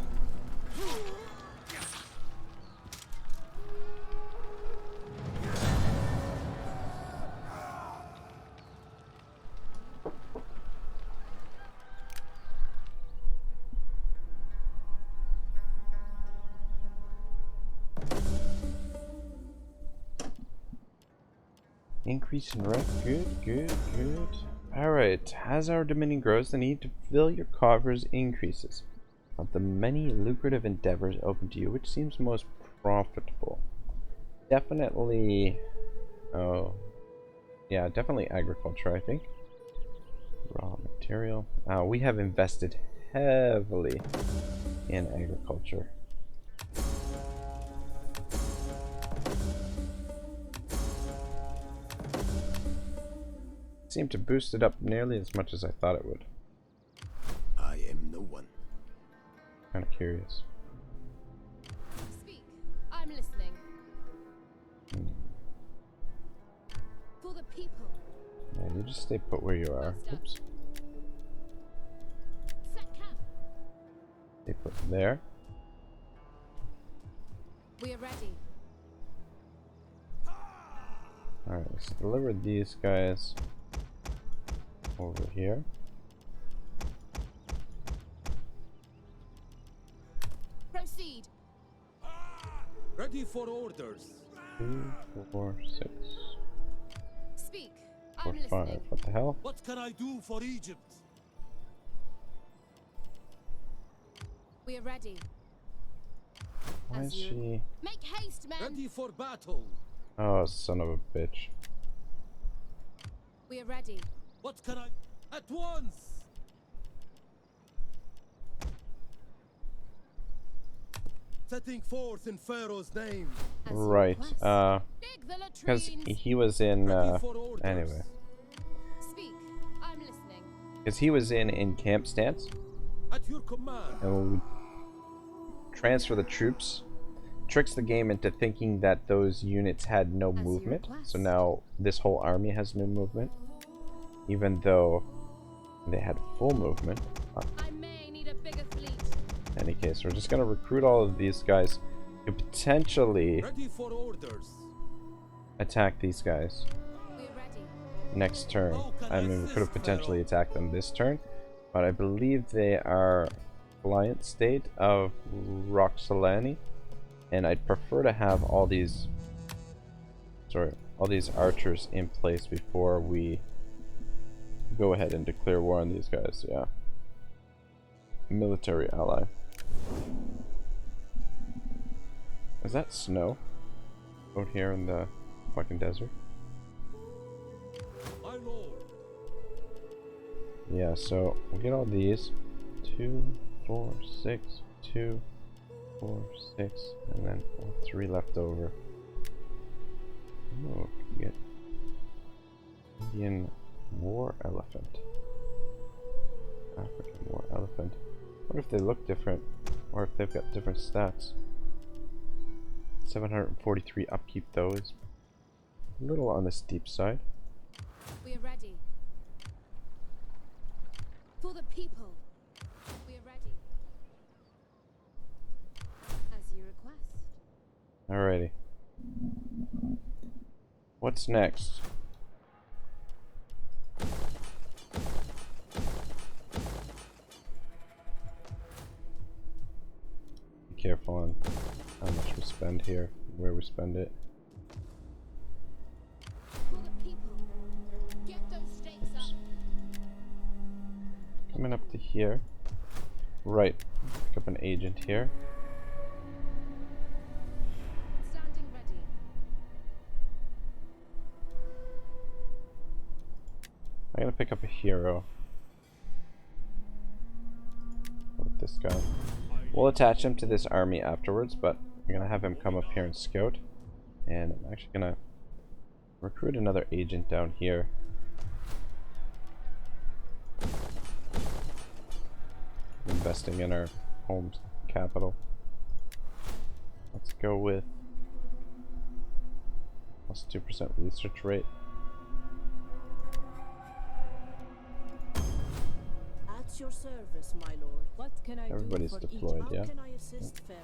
Increase in rank, good. Alright, as our dominion grows, the need to fill your coffers increases. Of the many lucrative endeavors open to you, which seems most profitable? Definitely, yeah, definitely agriculture, I think. Raw material. We have invested heavily in agriculture. Seemed to boost it up nearly as much as I thought it would. I am no one. Kind of curious. Speak. I'm listening. For the people. Yeah, you just stay put where you are. Oops. Set camp. Stay put there. We are ready. Alright, let's deliver these guys over here. Proceed. Ready for orders. 2, 4, 6, Speak. 4, I'm 5. listening. What the hell? What can I do for Egypt? We are ready. Why As is you- she... Make haste, men. Ready for battle. Oh, son of a bitch. We are ready. What can I... At once! Setting forth in Pharaoh's name. As you Right, request. Dig the because latrines. he was in, Ready for orders. anyway. Speak. I'm listening. Because he was in camp stance, At your command. and when we transfer the troops, tricks the game into thinking that those units had no As you movement. So request. now this whole army has no movement, even though they had full movement. I may need a bigger fleet. In any case, we're just gonna recruit all of these guys to potentially Ready for orders. attack these guys We are ready. next turn. I mean, we could have potentially attacked them this turn, but I believe they are client state of Roxolani, and I'd prefer to have all these archers in place before we go ahead and declare war on these guys. Yeah, military ally. Is that snow out here in the fucking desert? My lord. Yeah, so we'll get all these. 2, 4, 6, 2, 4, 6, and then 3 left over. Oh, we can get Indian war elephant. African war elephant. What if they look different? Or if they've got different stats? 743 upkeep though is a little on the steep side. We are ready. For the people. We are ready. As you request. Alrighty. What's next? Be careful on how much we spend here, where we spend it. For the people. Get those stakes up. Coming up to here. Right. Pick up an agent here. Standing ready. I'm gonna pick up a hero. With this guy. We'll attach him to this army afterwards, but I'm gonna have him come up here and scout. And I'm actually gonna recruit another agent down here. Investing in our home capital. Let's go with plus 2% research rate. At your service, my lord. What can I Everybody's do for deployed, each? yeah? How can I assist Pharaoh?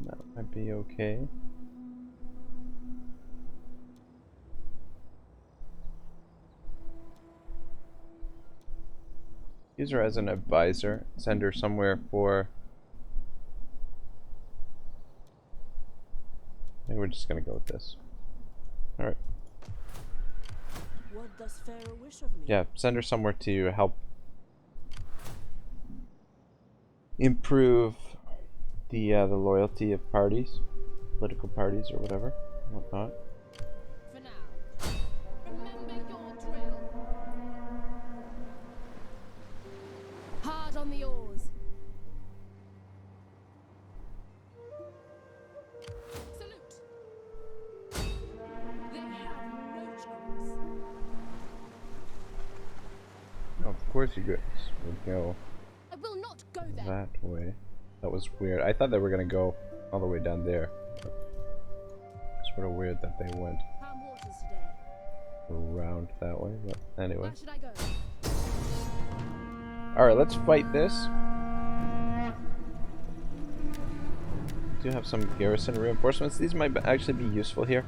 That might be okay. Use her as an advisor. Send her somewhere for... I think we're just gonna go with this. Alright. What does Pharaoh wish of me? Yeah, send her somewhere to help improve the loyalty of parties, political parties or whatever, whatnot. For now. Remember your drill. Hard on the oars. Salute. They have no choice. Of course you guys would go I will not go there. that way. That was weird. I thought they were gonna go all the way down there. It's sort of weird that they went Calm waters today. around that way, but anyway. Where should I go? Alright, let's fight this. We do have some garrison reinforcements. These might actually be useful here,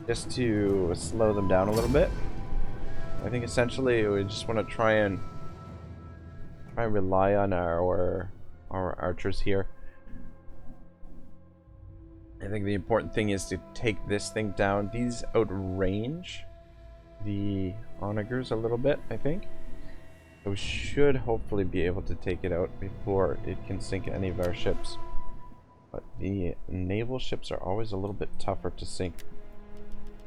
just to slow them down a little bit. I think essentially we just want to try and rely on our archers here. I think the important thing is to take this thing down. These outrange the onagers a little bit, I think. So we should hopefully be able to take it out before it can sink any of our ships. But the naval ships are always a little bit tougher to sink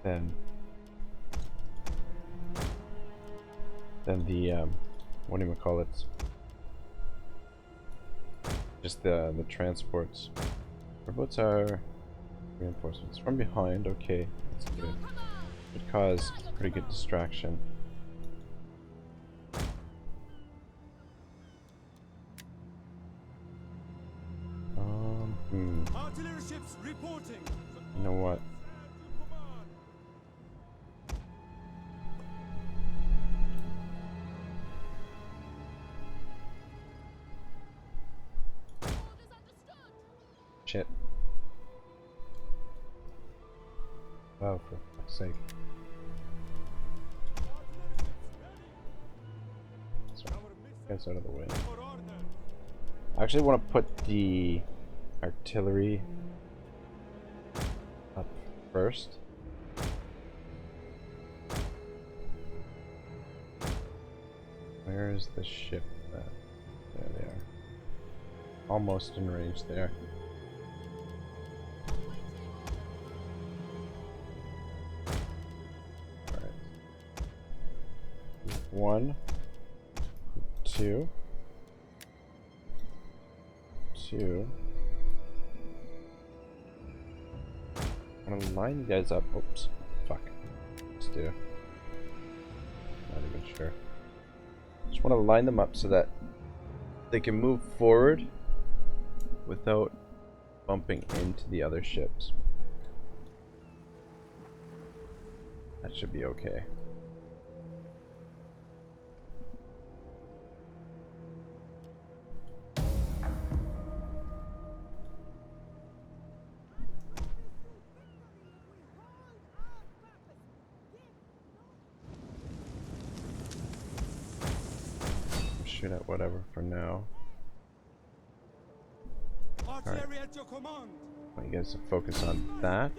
than the whatchamacallits. Just the transports. Our boats are reinforcements from behind. Okay, that's good. Could cause pretty good distraction. Artillery ships reporting. You know what? Shit. Oh, for fuck's sake. Sorry. Gets out of the way. I actually want to put the artillery up first. Where is the ship at? There they are. Almost in range there. Alright. 1, 2, 2. I'm gonna line you guys up. Oops. Fuck. Just want to line them up so that they can move forward without bumping into the other ships. That should be okay. Shoot at whatever for now. Artillery at your command. I want you guys to focus on that.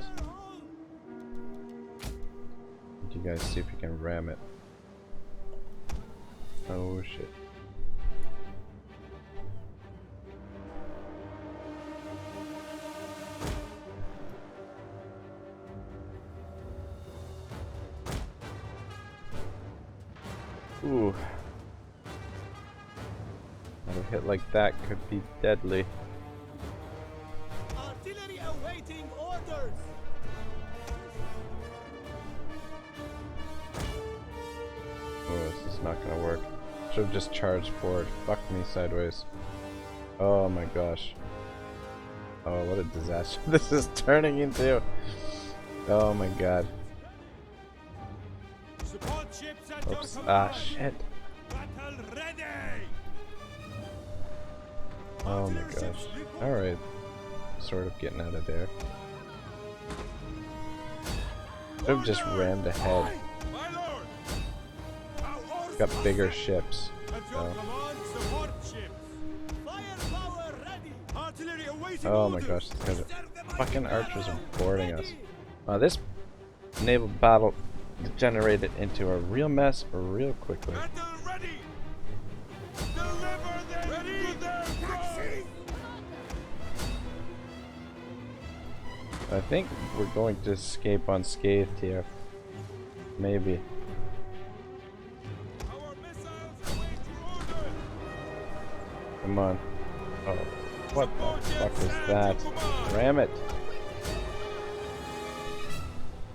You guys see if you can ram it. Oh shit. Ooh. Another hit like that could be deadly. Artillery awaiting orders. Oh, this is not gonna work. Should have just charged forward. Fuck me sideways. Oh my gosh. Oh, what a disaster this is turning into. Oh my god. Support ships at Oops. your Ah, command. shit. Battle ready. Oh my gosh. Alright. Sort of getting out of there. Should have just rammed ahead. My lord. Our orders Got bigger are set. ships. At your So. command, support ships. Firepower ready. Artillery awaiting Oh my orders. gosh, these guys are fucking archers are boarding us. This naval battle degenerated into a real mess real quickly. Battle ready. Deliver them ready to their taxi. I think we're going to escape unscathed here. Maybe. Our missiles await your order. Come on. Oh, what the fuck was that? Ram it!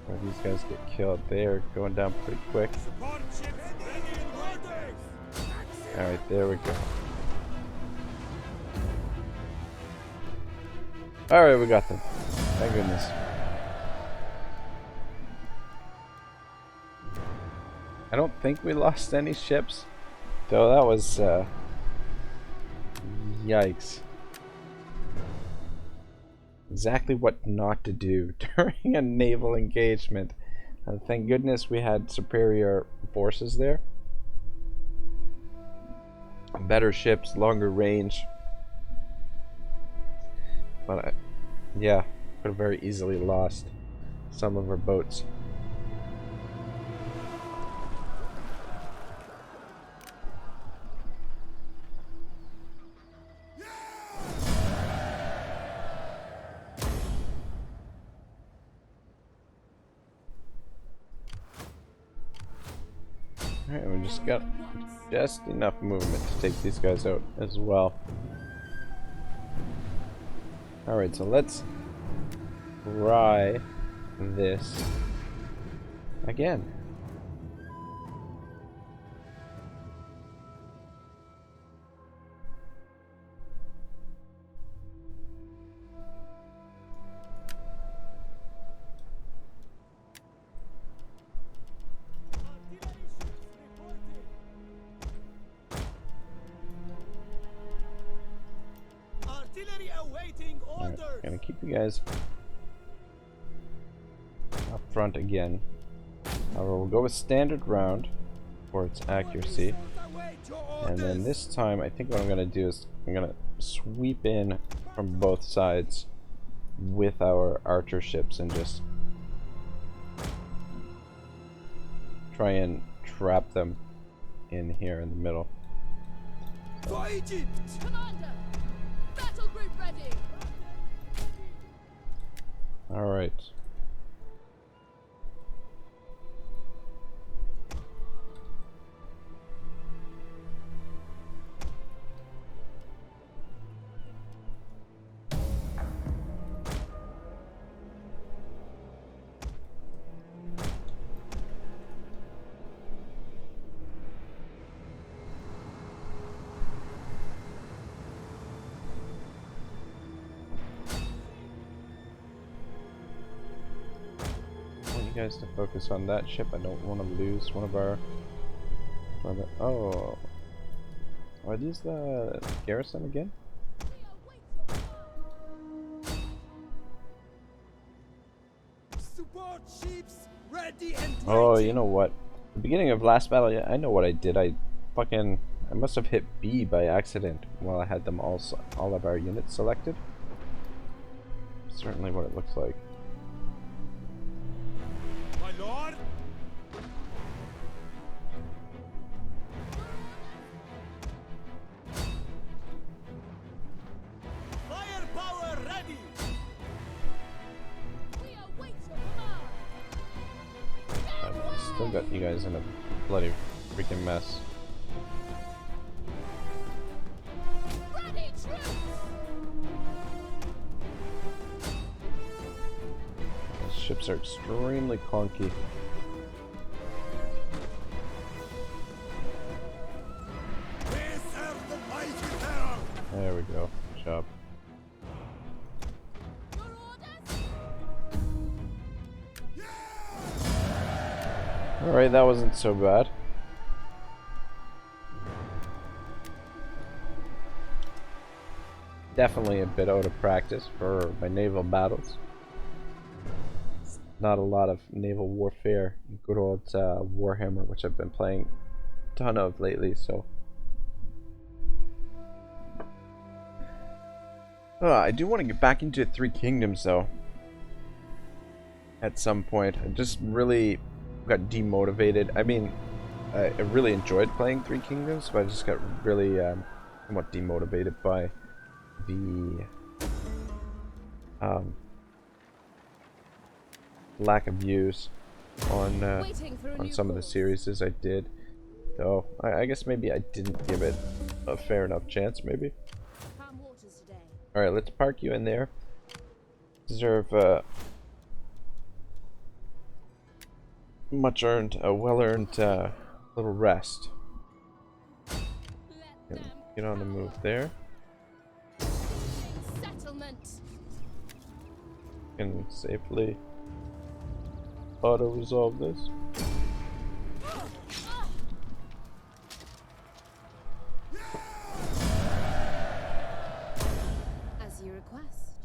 Where these guys get killed? They're going down pretty quick. Support ships ready in orders. Alright, there we go. Alright, we got them. Thank goodness. I don't think we lost any ships, though that was, yikes. Exactly what not to do during a naval engagement. Thank goodness we had superior forces there. Better ships, longer range. But yeah, could have very easily lost some of our boats. Alright, we just got just enough movement to take these guys out as well. Alright, so let's try this again. Artillery ships reporting. Artillery awaiting Alright, orders. gonna keep you guys up front again. However, we'll go with standard round for its accuracy. Await your And then orders. this time, I think what I'm gonna do is I'm gonna sweep in from both sides with our archer ships and just try and trap them in here in the middle. For Egypt. Commander! Battle group ready! Alright. you guys to focus on that ship. I don't want to lose one of our... Oh. Are these the Garrison again? Support ships ready and Oh, waiting. you know what? The beginning of last battle, yeah, I know what I did. I must have hit B by accident while I had them all of our units selected. Certainly what it looks like. My lord. Firepower ready. We await your command. I've still got you guys in a bloody freaking mess. Ready, troops! Those ships are extremely clunky. We serve the mighty pharaoh. There we go. Good job. Your orders? Alright, that wasn't so bad. Definitely a bit out of practice for my naval battles. Not a lot of naval warfare. Good old Warhammer, which I've been playing a ton of lately, so. I do want to get back into Three Kingdoms, though. At some point. I just really got demotivated. I mean, I really enjoyed playing Three Kingdoms, but I just got really somewhat demotivated by the lack of views on some of the series I did. So I guess maybe I didn't give it a fair enough chance, maybe. Calm waters today. Alright, let's park you in there. Deserve much earned, well earned little rest. Let them Get on the move there. settlement. Can safely auto resolve this. As you request.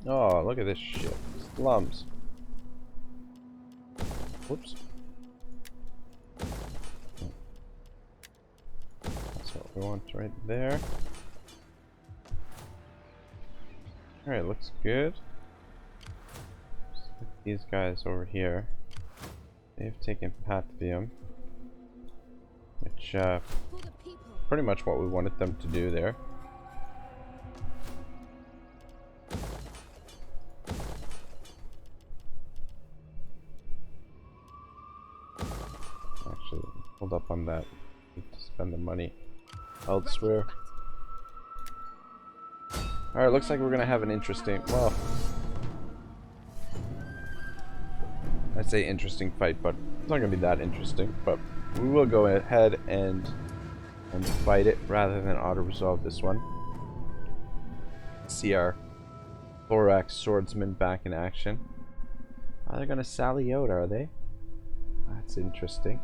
Oh, look at this shit. Slums. Whoops. That's what we want right there. Alright, looks good. Just look at these guys over here. They've taken Patvium, which For the people. pretty much what we wanted them to do there. Actually, hold up on that. Need to spend the money elsewhere. Alright, looks like we're gonna have an interesting, well, I'd say interesting fight, but it's not gonna be that interesting. But we will go ahead and fight it rather than auto-resolve this one. See our Thorax swordsman back in action. Oh, they're gonna sally out, are they? That's interesting.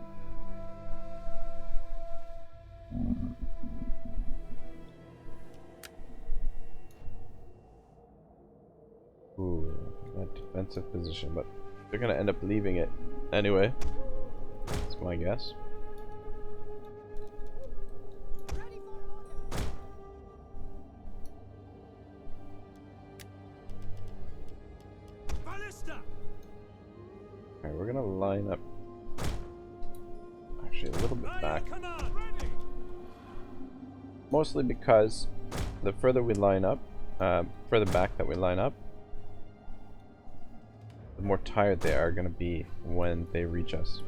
Ooh, that defensive position, but they're gonna end up leaving it anyway. That's my guess. Ready for orders. Ballista. Alright, we're gonna line up actually a little bit back. Command. Ready. Mostly because the further we line up, further back that we line up, the more tired they are going to be when they reach us.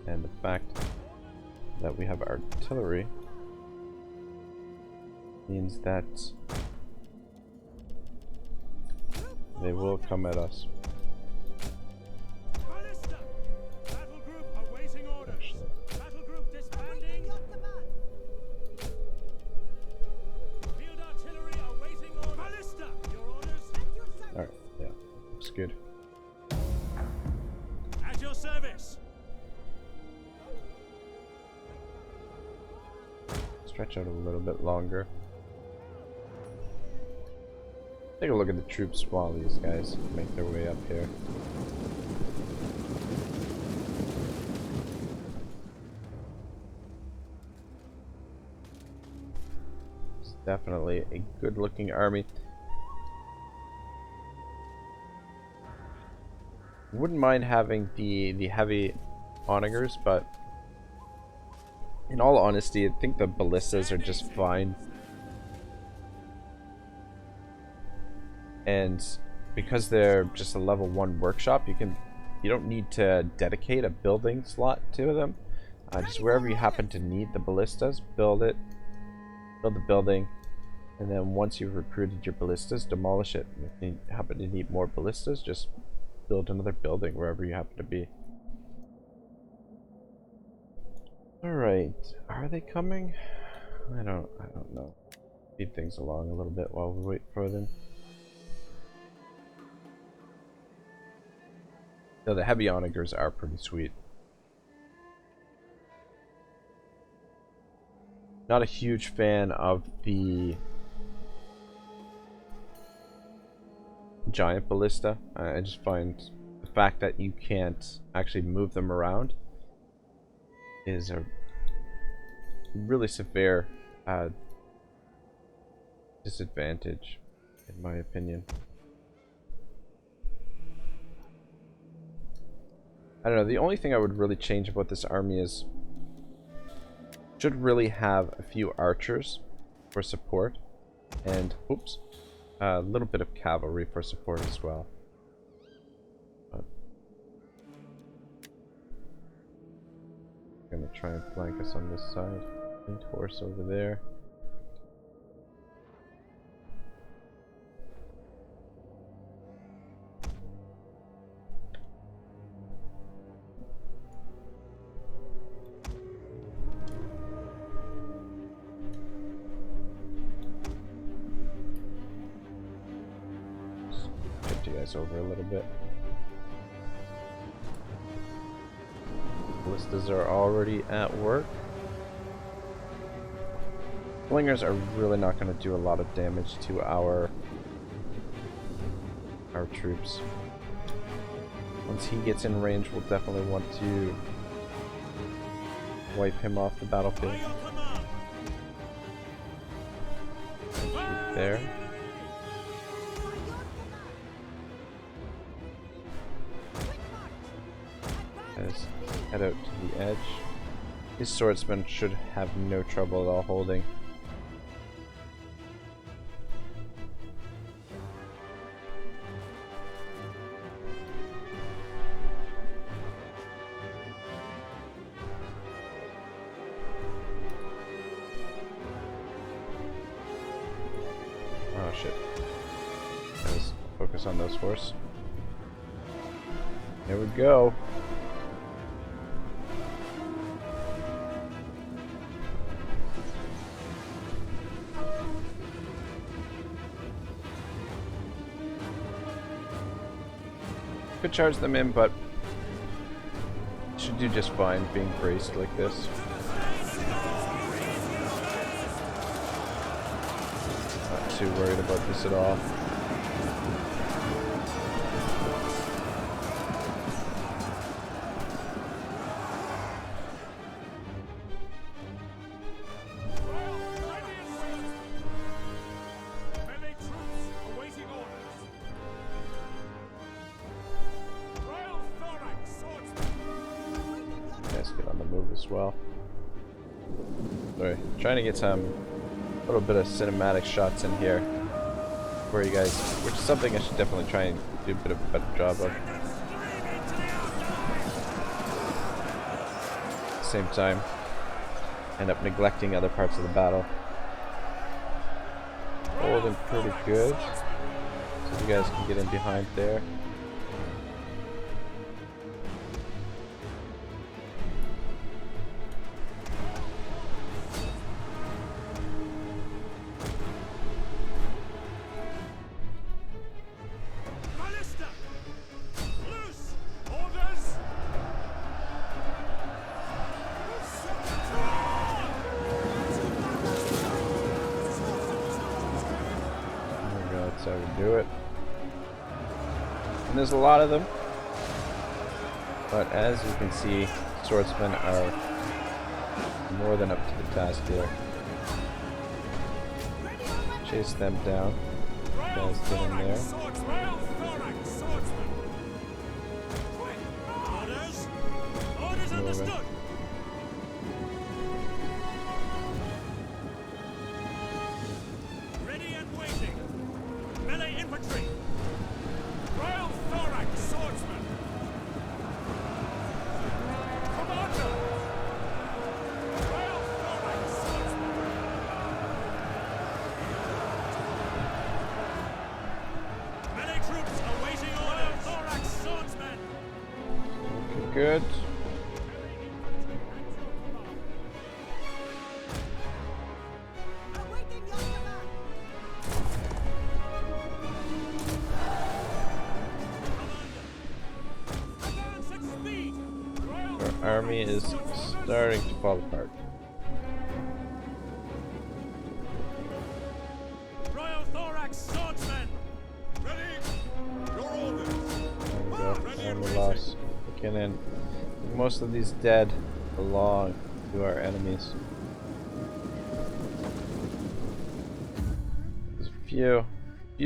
And the fact that we have artillery means that they will come at us. Ballista! Battle group awaiting orders. Actually, Battle group disbanding. Your command. Field artillery awaiting orders. Ballista! Your orders. At your service. alright, yeah, looks good. At your service. Stretch out a little bit longer. Take a look at the troops while these guys make their way up here. It's definitely a good looking army. Wouldn't mind having the heavy onagers, but in all honesty, I think the ballistas are just fine. And because they're just a level 1 workshop, you don't need to dedicate a building slot to them. Just wherever you happen to need the ballistas, build the building, and then once you've recruited your ballistas, demolish it. And if you happen to need more ballistas, just build another building wherever you happen to be. Alright, are they coming? I don't know. Speed things along a little bit while we wait for them. So the heavy onagers are pretty sweet. Not a huge fan of the giant ballista. I just find the fact that you can't actually move them around is a really severe disadvantage, in my opinion. I don't know, the only thing I would really change about this army is should really have a few archers for support, and oops, a little bit of cavalry for support as well. But I'm gonna try and flank us on this side. And horse over there. Shift you guys over a little bit. Ballistas are already at work. Slingers are really not going to do a lot of damage to our troops. Once he gets in range, we'll definitely want to wipe him off the battlefield. Shoot there. Let's head out to the edge. His swordsmen should have no trouble at all holding. Oh shit. Let's focus on those horse. There we go. Could charge them in, but should do just fine being braced like this. Not too worried about this at all. Well, sorry, trying to get some little bit of cinematic shots in here for you guys, which is something I should definitely try and do a bit of a better job of. At the same time, end up neglecting other parts of the battle. building pretty good. So you guys can get in behind there. Ballista! Loose! Orders! There we go, that's how we do it. And there's a lot of them. But as you can see, swordsmen are more than up to the task here. Chase them down. Guys, get in there. Orders! Orders understood! Ready and waiting! Melee infantry! Royal Thorax swordsman! Commander! Royal Thorax swordsman! Melee troops awaiting orders! Royal Thorax swordsman! Good. Awaiting your command. Advance at speed! Royal Our army is starting to fall apart. Royal Thorax swordsman! Ready! Your orders! There we go. Army loss. Get in. Most of these dead belong to our enemies. There's a few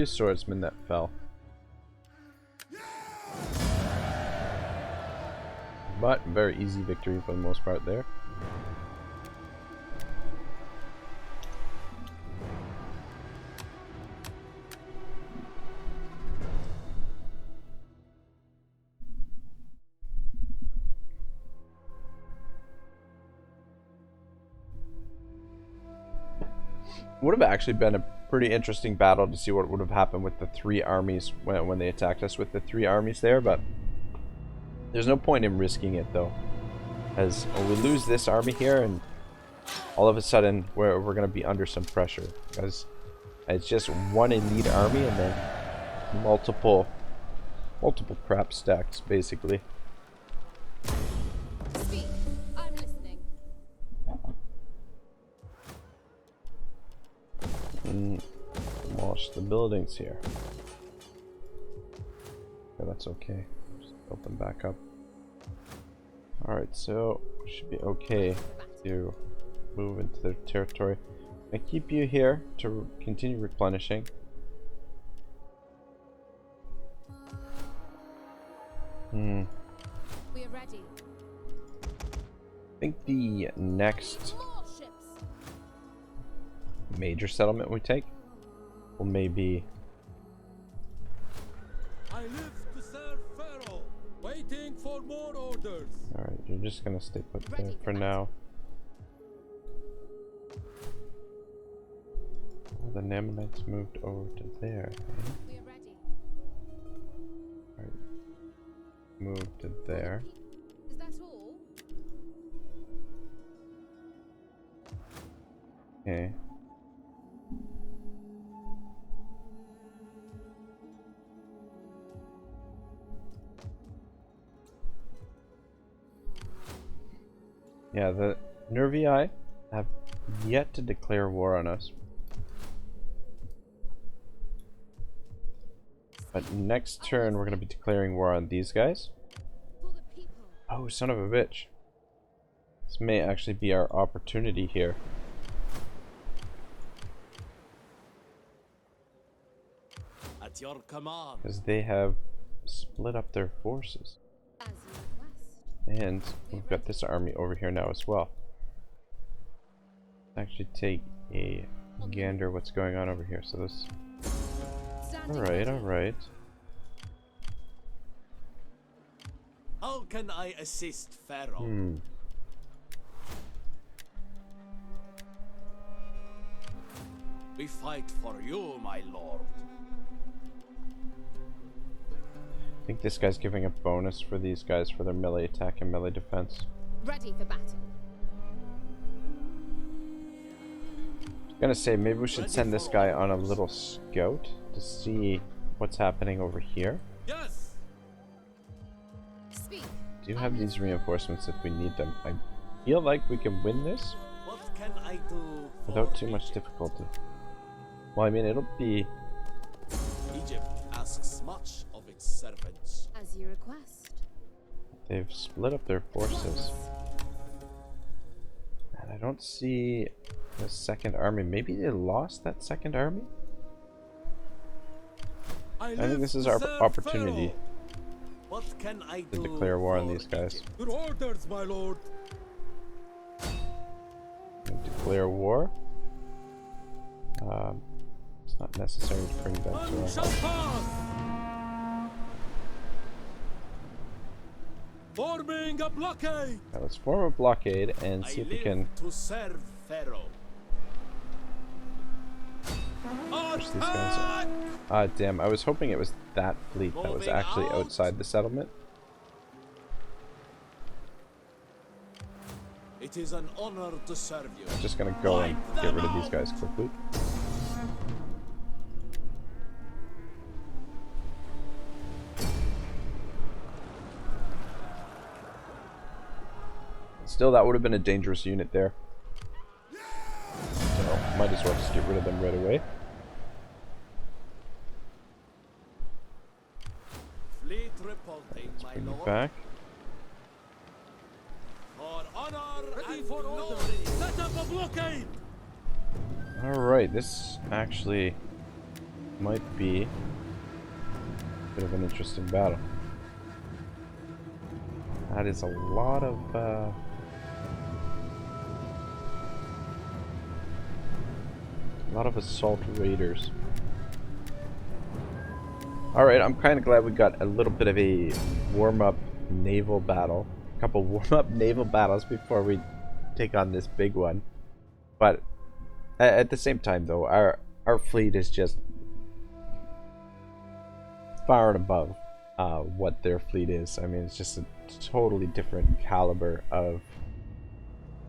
swordsmen that fell. But very easy victory for the most part there. Would have actually been a pretty interesting battle to see what would have happened with the three armies when they attacked us with the three armies there, but there's no point in risking it though, as we lose this army here and all of a sudden we're going to be under some pressure, because it's just one elite army and then multiple crap stacks basically. Speak. I'm listening. Demolish the buildings here. Yeah, that's okay. Just build them back up. Alright, so should be okay to move into their territory. I keep you here to continue replenishing. We are ready. I think the next More ships. major settlement we take will maybe... I live to serve Pharaoh, waiting for more orders. Alright, you're just gonna stay put there Ready for for now. Oh, the Ammonites moved over to there. Okay. We are ready. Alright. Move to there. Is that all? Okay. Yeah, the Nervii have yet to declare war on us. But next turn we're going to be declaring war on these guys. For the people. Oh, son of a bitch. This may actually be our opportunity here. At your command. Because they have split up their forces. As you request. And we've got this army over here now as well. Let's actually take a gander what's going on over here. So this... Standing Alright, ready. alright. How can I assist Pharaoh? We fight for you, my lord. I think this guy's giving a bonus for these guys for their melee attack and melee defense. Ready for battle. I was gonna say, maybe we should send this guy on a little scout to see what's happening over here. Yes. Speak. Do you have these reinforcements if we need them? I feel like we can win this What can I do without for too much Egypt? difficulty. Well, I mean, it'll be... Egypt asks much of its servants. As you request. They've split up their forces. And I don't see the second army. Maybe they lost that second army? I think this is our opportunity What can I to do declare war on for these guys. Egypt? Your orders, my lord. Declare war. It's not necessary to bring that to our help. Forming a blockade. Now let's form a blockade and see if we can to serve Pharaoh. push these guys up. Ah, damn, I was hoping it was that fleet that was actually outside the settlement. It is an honor to serve you. I'm just gonna go and get rid of these guys quickly. Still, that would have been a dangerous unit there. So, might as well just get rid of them right away. Fleet reporting, my Bring it lord. back. For honor and for glory. Set up a blockade. Alright, this actually might be a bit of an interesting battle. That is a lot of assault raiders. Alright, I'm kind of glad we got a little bit of a warm-up naval battle. A couple warm-up naval battles before we take on this big one. But at the same time, though, our fleet is just far and above what their fleet is. I mean, it's just a totally different caliber of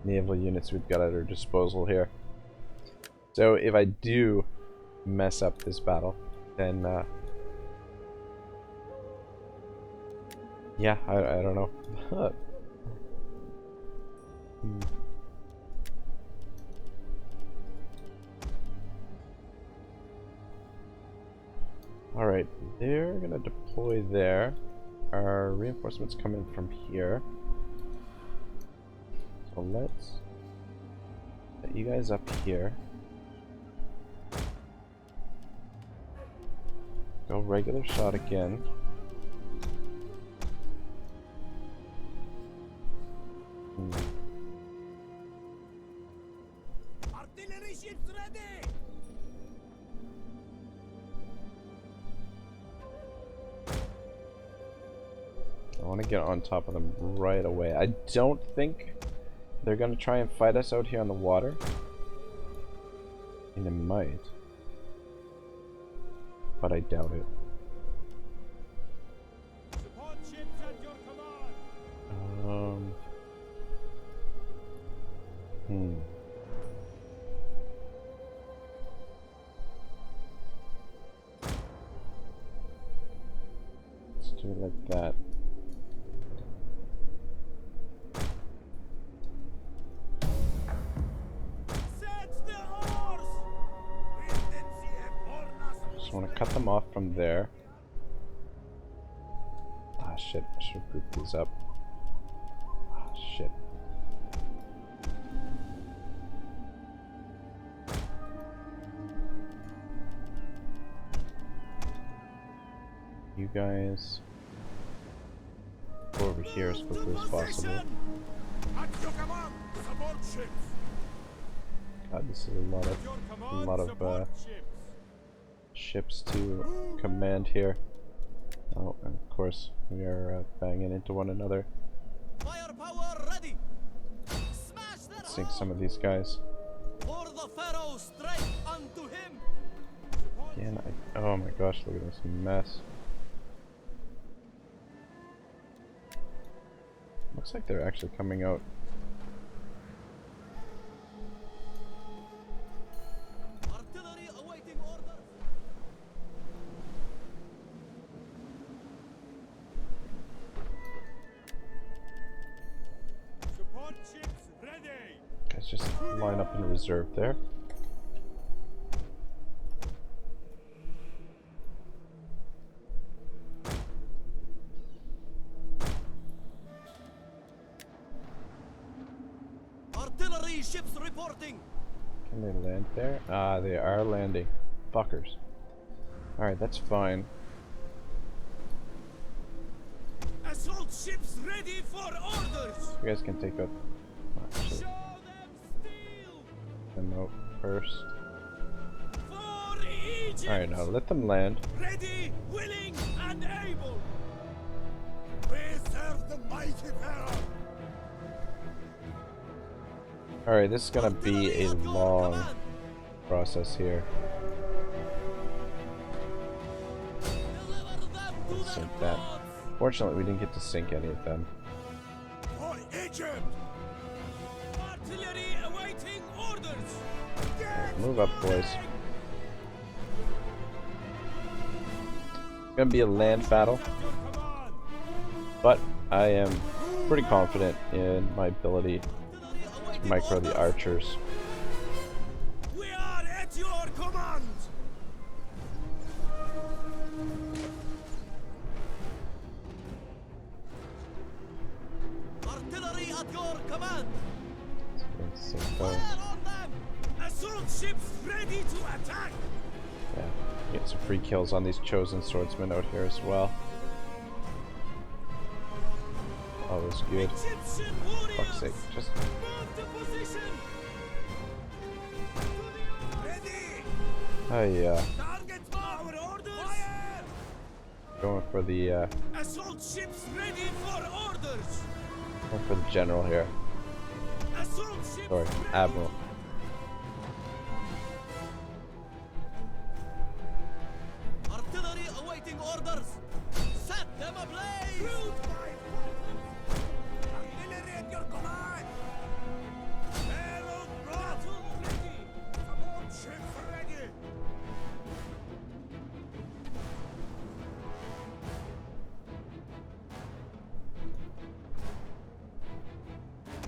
naval units we've got at our disposal here. So if I do mess up this battle, then yeah, I don't know. Alright, they're gonna deploy there. Our reinforcements come in from here. So let's set you guys up here. Go regular shot again. Artillery ships ready. I want to get on top of them right away. I don't think they're going to try and fight us out here on the water. And they might. But I doubt it. Support ships at your command. Let's do it like that. Set the oars. Just want to cut them off from there. Ah, shit. I should group these up. Ah, shit. You guys go over here as quickly as possible. At your command, support ships. God, this is a lot of ships to command here. Oh, and of course we are banging into one another. Firepower ready. Smash their Let's sink some of these guys. for the Pharaoh strike unto him. Again, oh my gosh, look at this mess. Looks like they're actually coming out. Artillery awaiting orders. Support ships ready. Guys, just line up in reserve there. Artillery ships reporting. Can they land there? Ah, they are landing. Fuckers. Alright, that's fine. Assault ships ready for orders. You guys can take out. Actually, Show them steel. them out first. For Egypt. Alright, now let them land. Ready, willing, and able. We serve the mighty Pharaoh. Alright, this is gonna be a Artillery at your long command. process here. Deliver them to Let's their sink that. gods. Fortunately, we didn't get to sink any of them. For Egypt. Artillery awaiting orders. Alright, move up, boys. It's gonna be a land battle, At your command. but I am pretty confident in my ability Artillery to awaiting micro the orders. archers. We are at your command. Artillery at your command. Let's sink Fire those. on them. Assault ships ready to attack. Yeah, get some free kills on these chosen swordsmen out here as well. Always good. Egyptian warriors. Fuck's sake, just Move to position. Ready. Target our orders. Fire. going for the Assault ships ready for orders. general here. Assault ships Sorry, ready. admiral. Artillery awaiting orders. Set them ablaze. Root by artillery at your command. Herald battle ready. Support ships ready.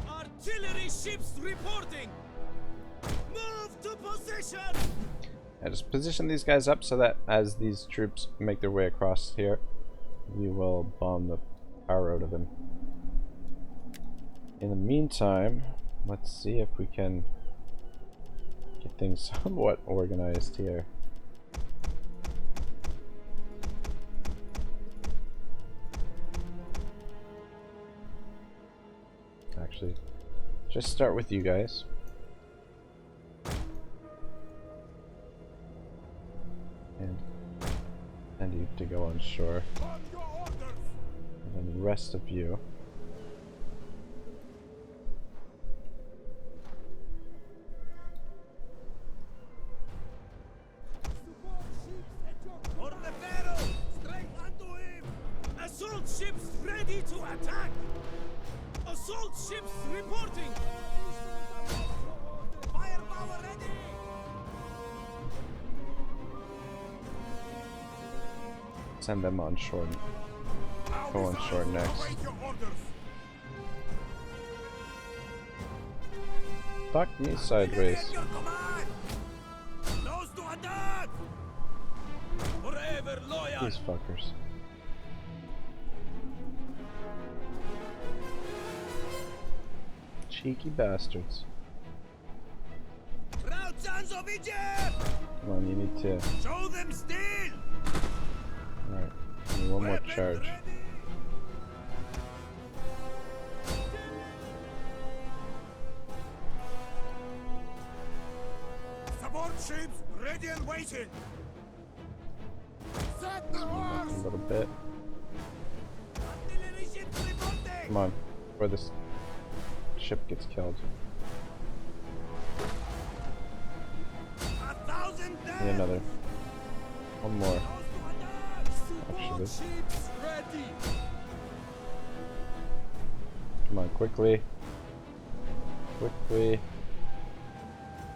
Artillery ships reporting. Move to position. I just position these guys up so that as these troops make their way across here, we will bomb the power out of them. In the meantime, let's see if we can get things somewhat organized here. Actually, just start with you guys. And you to go on shore. On your orders. And then the rest of you. Support ships at your For the Pharaoh, straight unto him. Assault ships ready to attack. Assault ships reporting. Firepower ready. Send them on shore. Go on shore next. Await your orders. Fuck me sideways. At your command. Those to attack. Forever loyal. These fuckers. Cheeky bastards. Proud sons of Egypt. Come on, you need to. Show them steel. Alright, give me one more Weapons charge. ready. Support ships ready and waiting. Set the A horse. little bit. Artillery ships reporting. Come on, before this ship gets killed. 1,000 Need dead. another. One more. Actually. Ships ready. Come on, quickly. Quickly.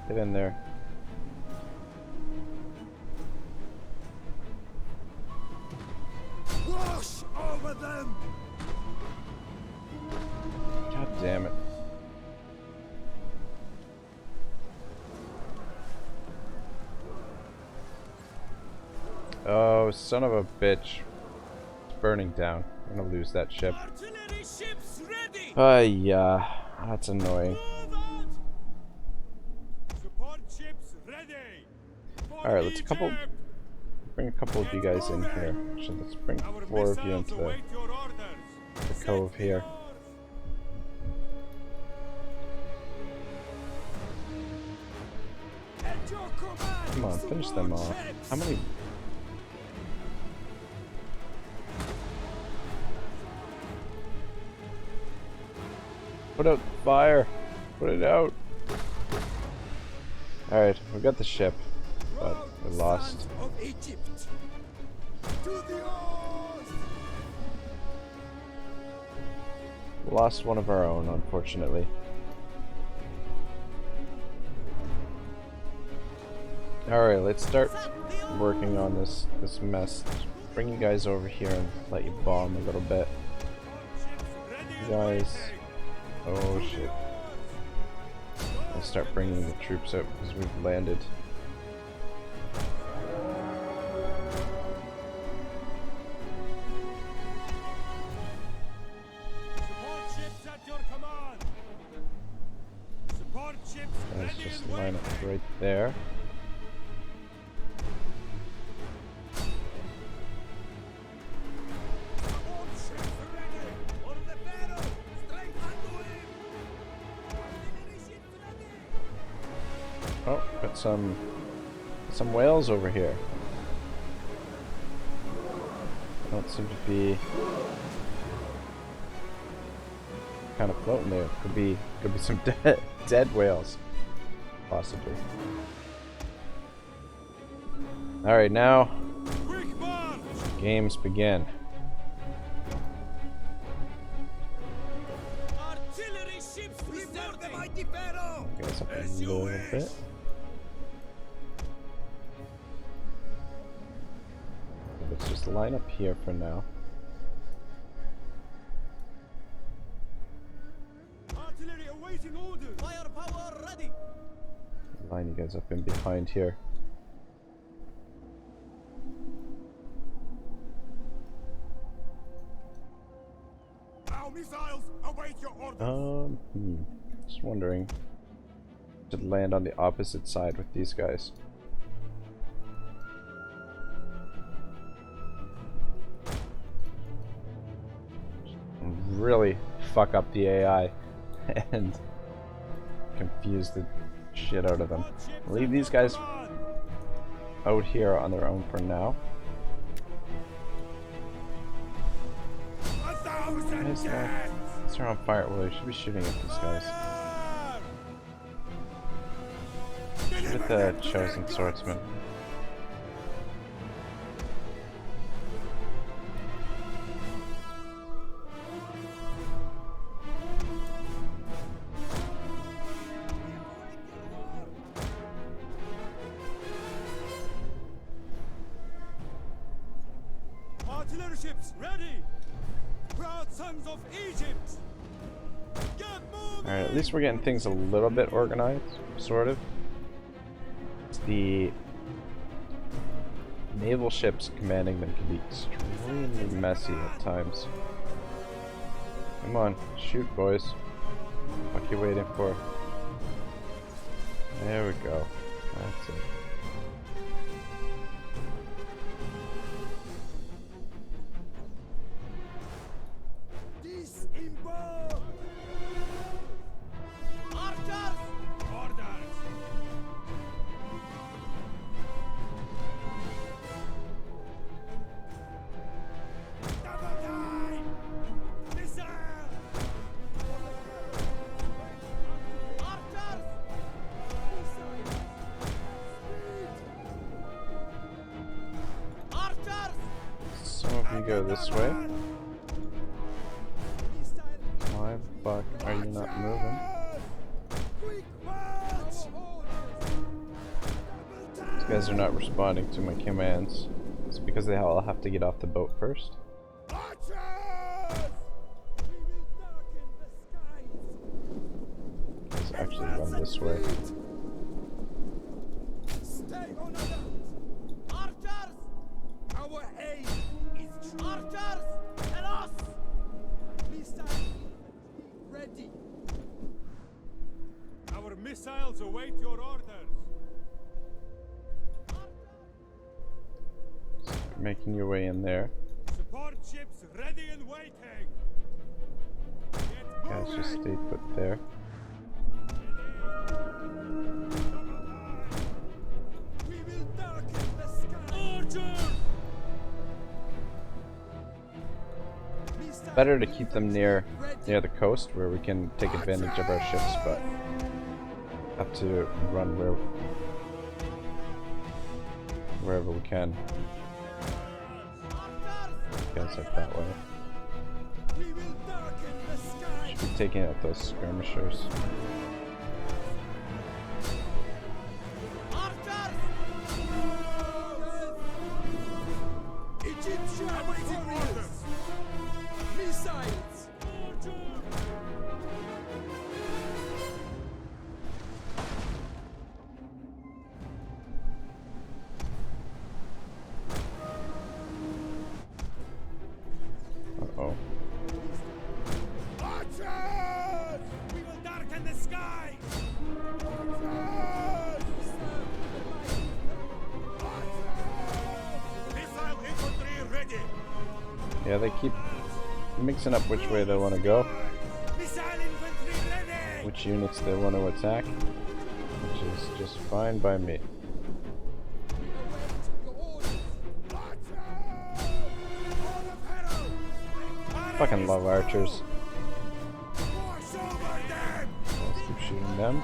Get in there. Wash over them! God damn it. Oh, son of a bitch. It's burning down. I'm gonna lose that ship. Artillery ships ready. Yeah. That's annoying. Move out. Support ships ready. For Alright, let's bring a couple of you Get guys in moving. here. Actually, let's bring Our 4 of you missiles into await your orders. the Set cove here. yours. At your command, Come on, finish them support off. ships. How many? Put out the fire. Put it out. Alright, we got the ship, but we lost. Sons of Egypt! To the oars! Lost one of our own, unfortunately. Alright, let's start working on this mess. Bring you guys over here and let you bomb a little bit. You guys. Oh shit. Let's start bringing the troops out because we've landed. Support ships at your command. Support ships Let's ready just and line up waiting. right there. Support ships ready. For the battle. Straight unto him. Artillery ships ready. Oh, got some whales over here. Don't seem to be kind of floating there. Could be some dead whales, possibly. All right, now Quick march. games begin. Artillery ships reserve the mighty pharaoh. Guys up a As you little wish. bit. Let's just line up here for now. Artillery awaiting orders. Firepower ready. Line you guys up in behind here. Our missiles await your orders! Just wondering. To land on the opposite side with these guys. Really fuck up the AI and confuse the shit out of them. Leave these guys out here on their own for now. A thousand Guys, deaths! they're on fire. Well, they should be shooting at these guys. Shoot at the chosen swordsman. Artillery ships ready. Proud sons of Egypt. Get moving. Alright, at least we're getting things a little bit organized, sort of. It's the naval ships commanding them can be extremely messy at times. Come on, shoot, boys. What you waiting for? There we go. That's it. Disembark! Archers. Orders. Double time! Missile. Archers. go this way. Why the fuck are you not moving? These guys are not responding to my commands. It's because they all have to get off the boat first. Let's actually run this way. Stay on alert! Archers! Our aim is archers and us! Missiles ready. Our missiles await your orders. Start making your way in there. Support ships ready and waiting. Get Guys, moving. just stay put there. We will darken the sky. Archers! Better to keep them near the coast where we can take advantage of our ships, but have to run wherever we can. Guys, like that way. We will darken the sky. Should be taking out those skirmishers. Archers! Egyptian warriors! Missiles! Uh-oh. Archers! We will darken the sky! Archers! Missile infantry ready! Yeah, they keep mixing up which way they want to go, Missile infantry ready! which units they want to attack, which is just fine by me. Fucking love archers. Let's keep shooting them.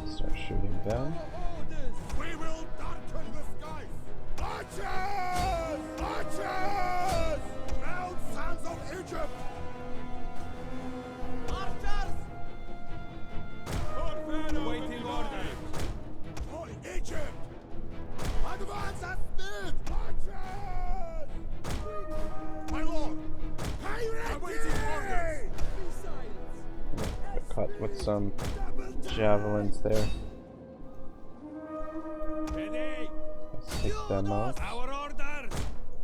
Start shooting them. We will darken the skies! Archers! Archers! Proud sons of Egypt! Archers! Waiting orders! For Egypt! Advance at speed! Archers! My lord! Awaiting orders! Got caught with some javelins there. Ready! Let's take them out. Our orders!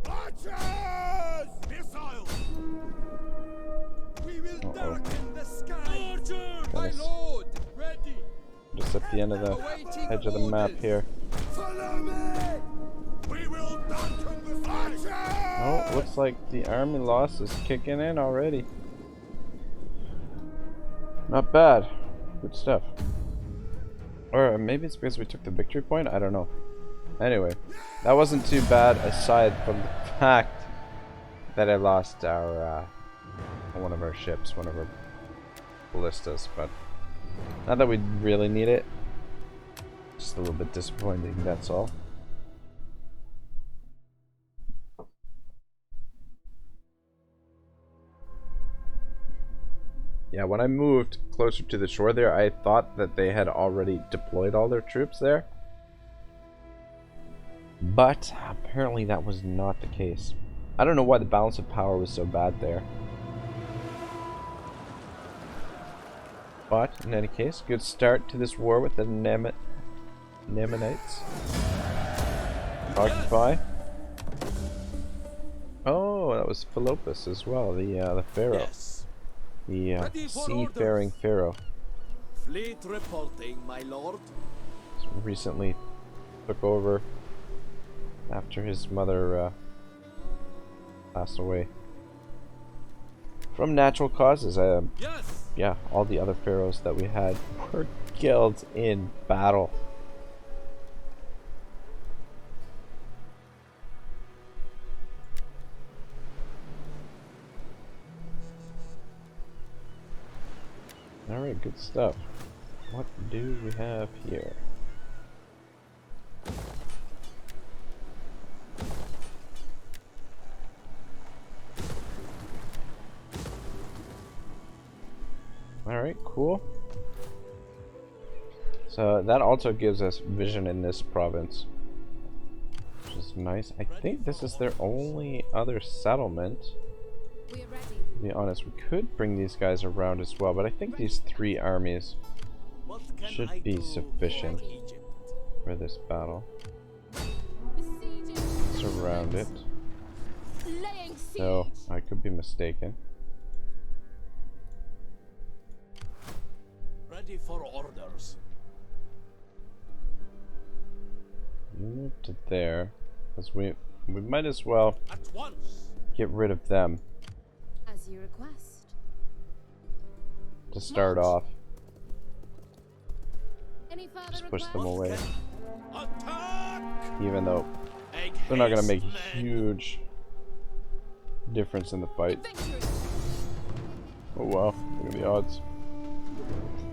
Archers! Missiles! We will darken the sky! Archers! My lord! Ready! Just at the end of the edge of the map here. Follow me! We will darken the sky! Oh, looks like the army loss is kicking in already. Not bad. Good stuff. Or maybe it's because we took the victory point? I don't know. Anyway, that wasn't too bad aside from the fact that I lost our one of our ships, one of our ballistas, but not that we really need it. Just a little bit disappointing, that's all. Yeah, when I moved closer to the shore there, I thought that they had already deployed all their troops there. But apparently that was not the case. I don't know why the balance of power was so bad there. But in any case, good start to this war with the Nemenites. Occupy. Oh, that was Philopus as well, the pharaoh. The seafaring pharaoh. Fleet reporting, my lord. Recently took over after his mother passed away from natural causes. Yes. Yeah, all the other pharaohs that we had were killed in battle. Alright, good stuff. What do we have here? Alright, cool. So that also gives us vision in this province, which is nice. I think this is their only other settlement. We are ready. To be honest, we could bring these guys around as well, but I think these 3 armies What can I should be do sufficient for Egypt? for this battle. Besieging. Surround it. Laying siege. So, I could be mistaken. Ready for orders. You move to there, because we might as well At once. get rid of them As you request. to start March. off. Any further Just push requests? them away, Attack! even though Make they're not going to make haste, a men. huge difference in the fight. Victory. Oh wow, look at the odds.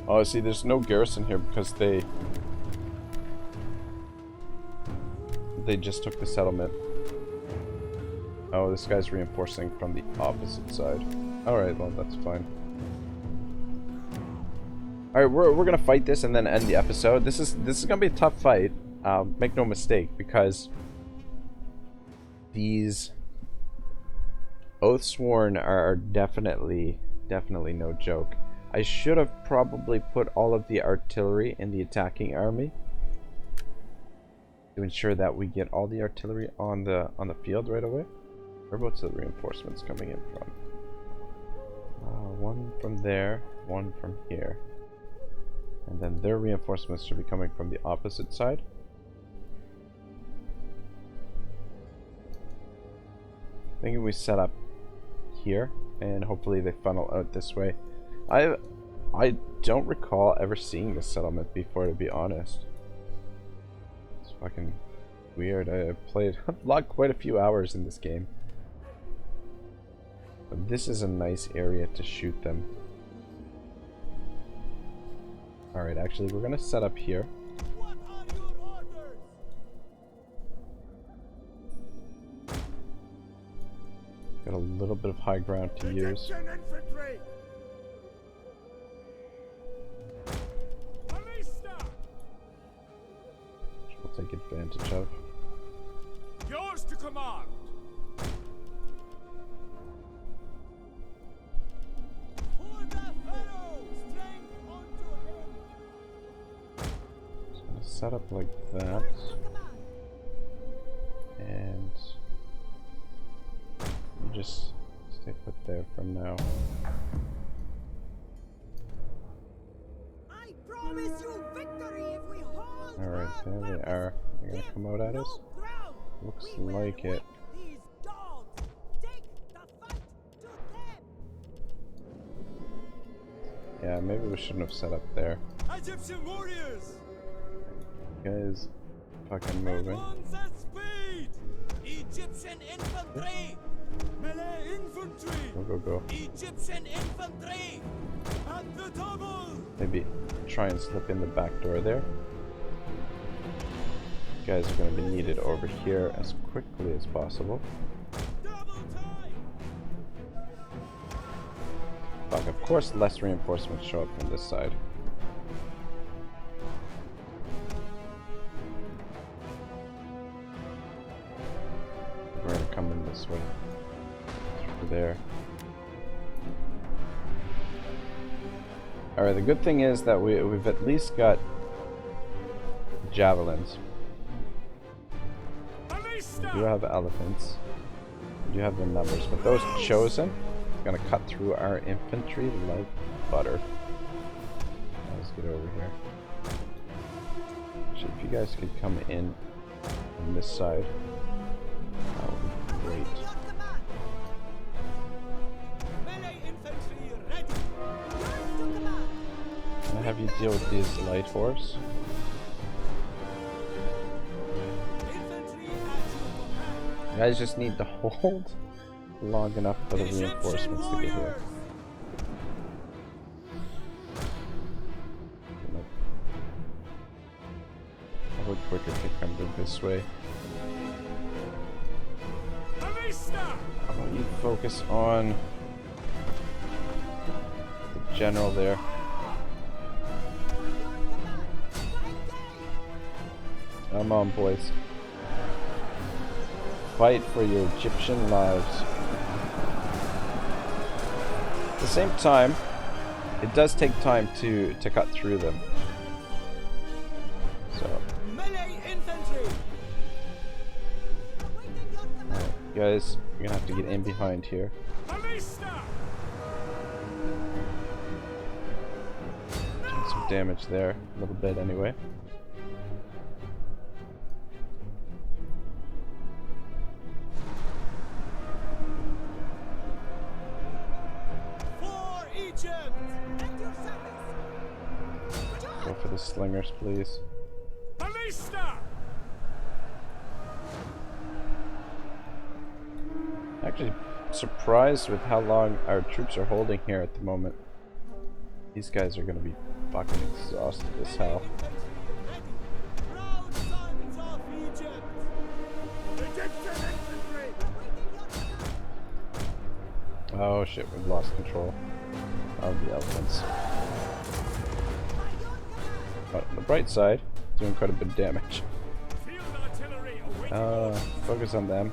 Oh, see, there's no garrison here because they just took the settlement. Oh, this guy's reinforcing from the opposite side. Alright, well, that's fine. Alright, we're gonna fight this and then end the episode. This is gonna be a tough fight. Make no mistake, because these Oathsworn are definitely no joke. I should have probably put all of the artillery in the attacking army to ensure that we get all the artillery on the field right away. Whereabouts are the reinforcements coming in from? One from there, one from here, and then their reinforcements should be coming from the opposite side. I think if we set up here, and hopefully they funnel out this way. I don't recall ever seeing this settlement before, to be honest. It's fucking weird. I played logged quite a few hours in this game. But this is a nice area to shoot them. Alright, actually we're gonna set up here. What are your orders? Got a little bit of high ground to use. Egyptian infantry! Ballista! Which we'll take advantage of. Yours to command! For the Pharaoh! Strength unto him! Just gonna set up like that. And you just stay put there from now. I promise you victory if we hold. Alright, there they are. They're gonna come out at us. No ground. Looks We will like it. whip these dogs. Take the fight to them. Yeah, maybe we shouldn't have set up there. Egyptian warriors! Guys, fucking moving. Advance at speed! Egyptian infantry! Melee infantry! Go. Egyptian infantry! At the double! Maybe try and slip in the back door there. You guys are going to be needed over here as quickly as possible. Double time! Fuck, of course less reinforcements show up from this side. We're going to come in this way. Through there. Alright, the good thing is that we've at least got javelins. We do have elephants. We do have the numbers, but those chosen are gonna cut through our infantry like butter. Let's get over here. Actually, if you guys could come in on this side, that would be great. Your command. Melee infantry ready! Yours to command. Can I have you deal with these light horse? Infantry at your command! You guys just need to hold long enough for the Egyptian reinforcements to get here. warriors! Probably quicker if they come this way. Ballista! How about you focus on the general there? Come on, boys. Fight for your Egyptian lives. At the same time, it does take time to cut through them. So, Melee infantry. alright, you guys, you're gonna have to get in behind here. Ballista. Doing some damage there, a little bit anyway. For Egypt. At your service. Go for the slingers, please. Ballista. Actually, surprised with how long our troops are holding here at the moment. These guys are gonna be fucking exhausted as hell. Proud sons of Egypt. Egyptian infantry. Oh shit, we've lost control of the elephants. But on the bright side, doing quite a bit of damage. Field artillery awaiting Focus on them.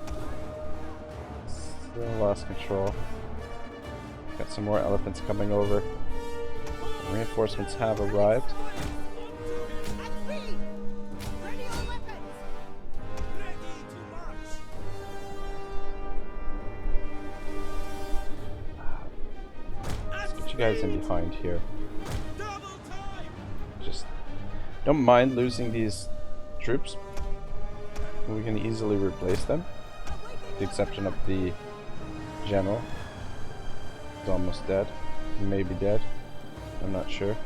Still lost control. Got some more elephants coming over. Reinforcements have arrived. At speed. Ready all weapons. ready to march. Let's get you guys in behind here. Double time. Just don't mind losing these troops. We can easily replace them. With the exception of the general. He's almost dead. He may be dead. I'm not sure.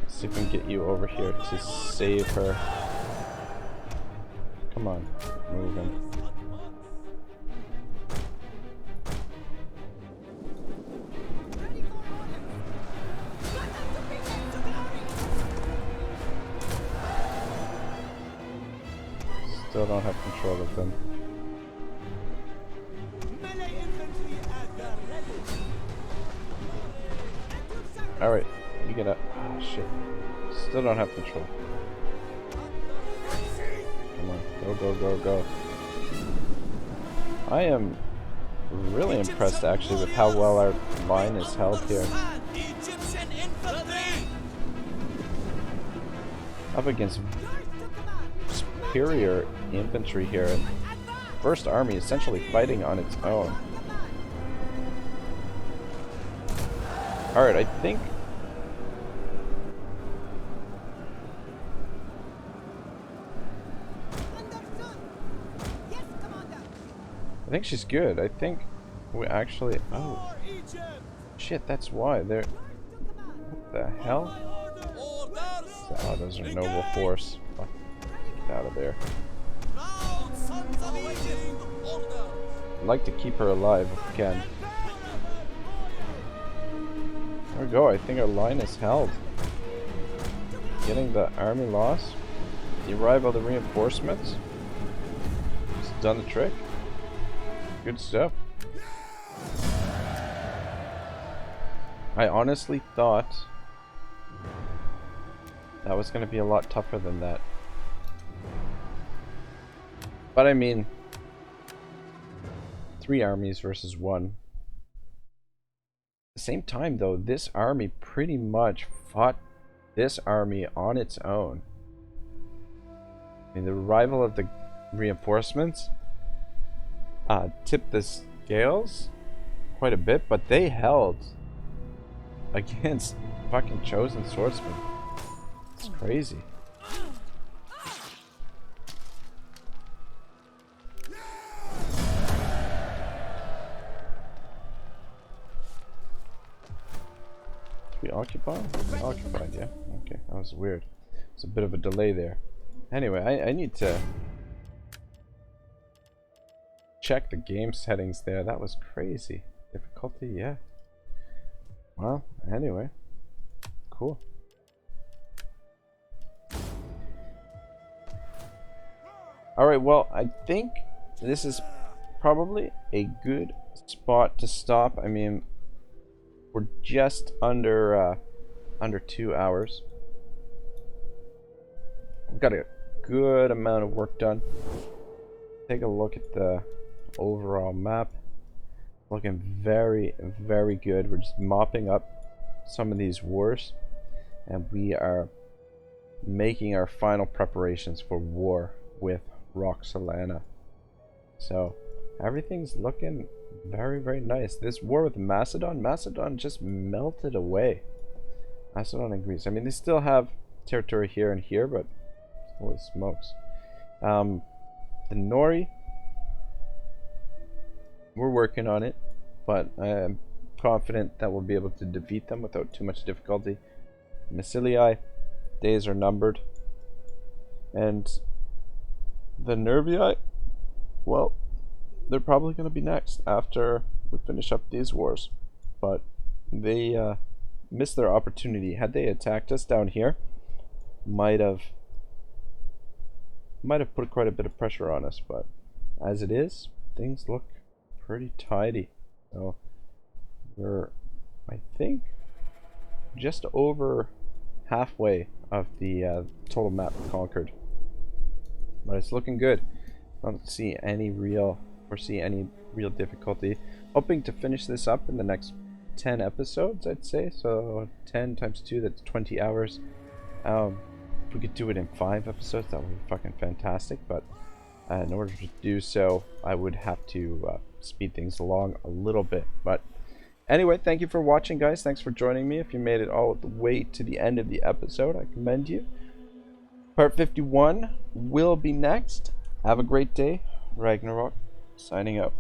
Let's see if we can get you over here to save her. Come on, move him. Ready for orders. Let them defeat them to glory. Still don't have control of them. Melee infantry at the ready. At your service. Alright, you get up. Oh shit. Still don't have control. Come on, go, go, go, go. I am really impressed actually with how well our line is held here. Egyptian infantry. Up against Yours to command. superior infantry here. And First Army essentially fighting on its own. Alright, I think... Understood. Yes, Commander. I think she's good. I think we actually... Oh, For Egypt. shit, that's why. They're... Yours to command. What the hell? Orders. Oh, those are noble force. Fuck. Get out of there. Proud sons of Egypt. Orders. I'd like to keep her alive if we can. There we go. I think our line is held. Getting the army lost. The arrival of the reinforcements. It's done the trick. Good stuff. I honestly thought that was going to be a lot tougher than that. But I mean, 3 armies versus 1. At the same time though, this army pretty much fought this army on its own. I mean, the arrival of the reinforcements tipped the scales quite a bit, but they held against fucking chosen swordsmen. It's crazy. We occupied? Occupied, yeah. Okay, that was weird. It's a bit of a delay there. Anyway, I need to check the game settings there. That was crazy. Difficulty, yeah. Well, anyway. Cool. Alright, well, I think this is probably a good spot to stop. I mean, we're just under 2 hours. got a good amount of work done. Take a look at the overall map. Looking very, very good. We're just mopping up some of these wars, and we are making our final preparations for war with Roxalana. So everything's looking very, very nice. This war with Macedon just melted away. Macedon and Greece. I mean, they still have territory here and here, but holy smokes. The Nori, we're working on it, but I am confident that we'll be able to defeat them without too much difficulty. Massiliae, days are numbered. And the Nervii, well, they're probably going to be next after we finish up these wars. But they missed their opportunity. Had they attacked us down here, might have put quite a bit of pressure on us. But as it is, things look pretty tidy. So we're, I think, just over halfway of the total map conquered. But it's looking good. I don't see any real difficulty. Hoping to finish this up in the next 10 episodes, I'd say. So 10 times 2, that's 20 hours. If we could do it in 5 episodes, that would be fucking fantastic. But in order to do so, I would have to speed things along a little bit. But anyway, thank you for watching, guys. Thanks for joining me. If you made it all the way to the end of the episode, I commend you. Part 51 will be next. Have a great day. Ragnarok, signing out.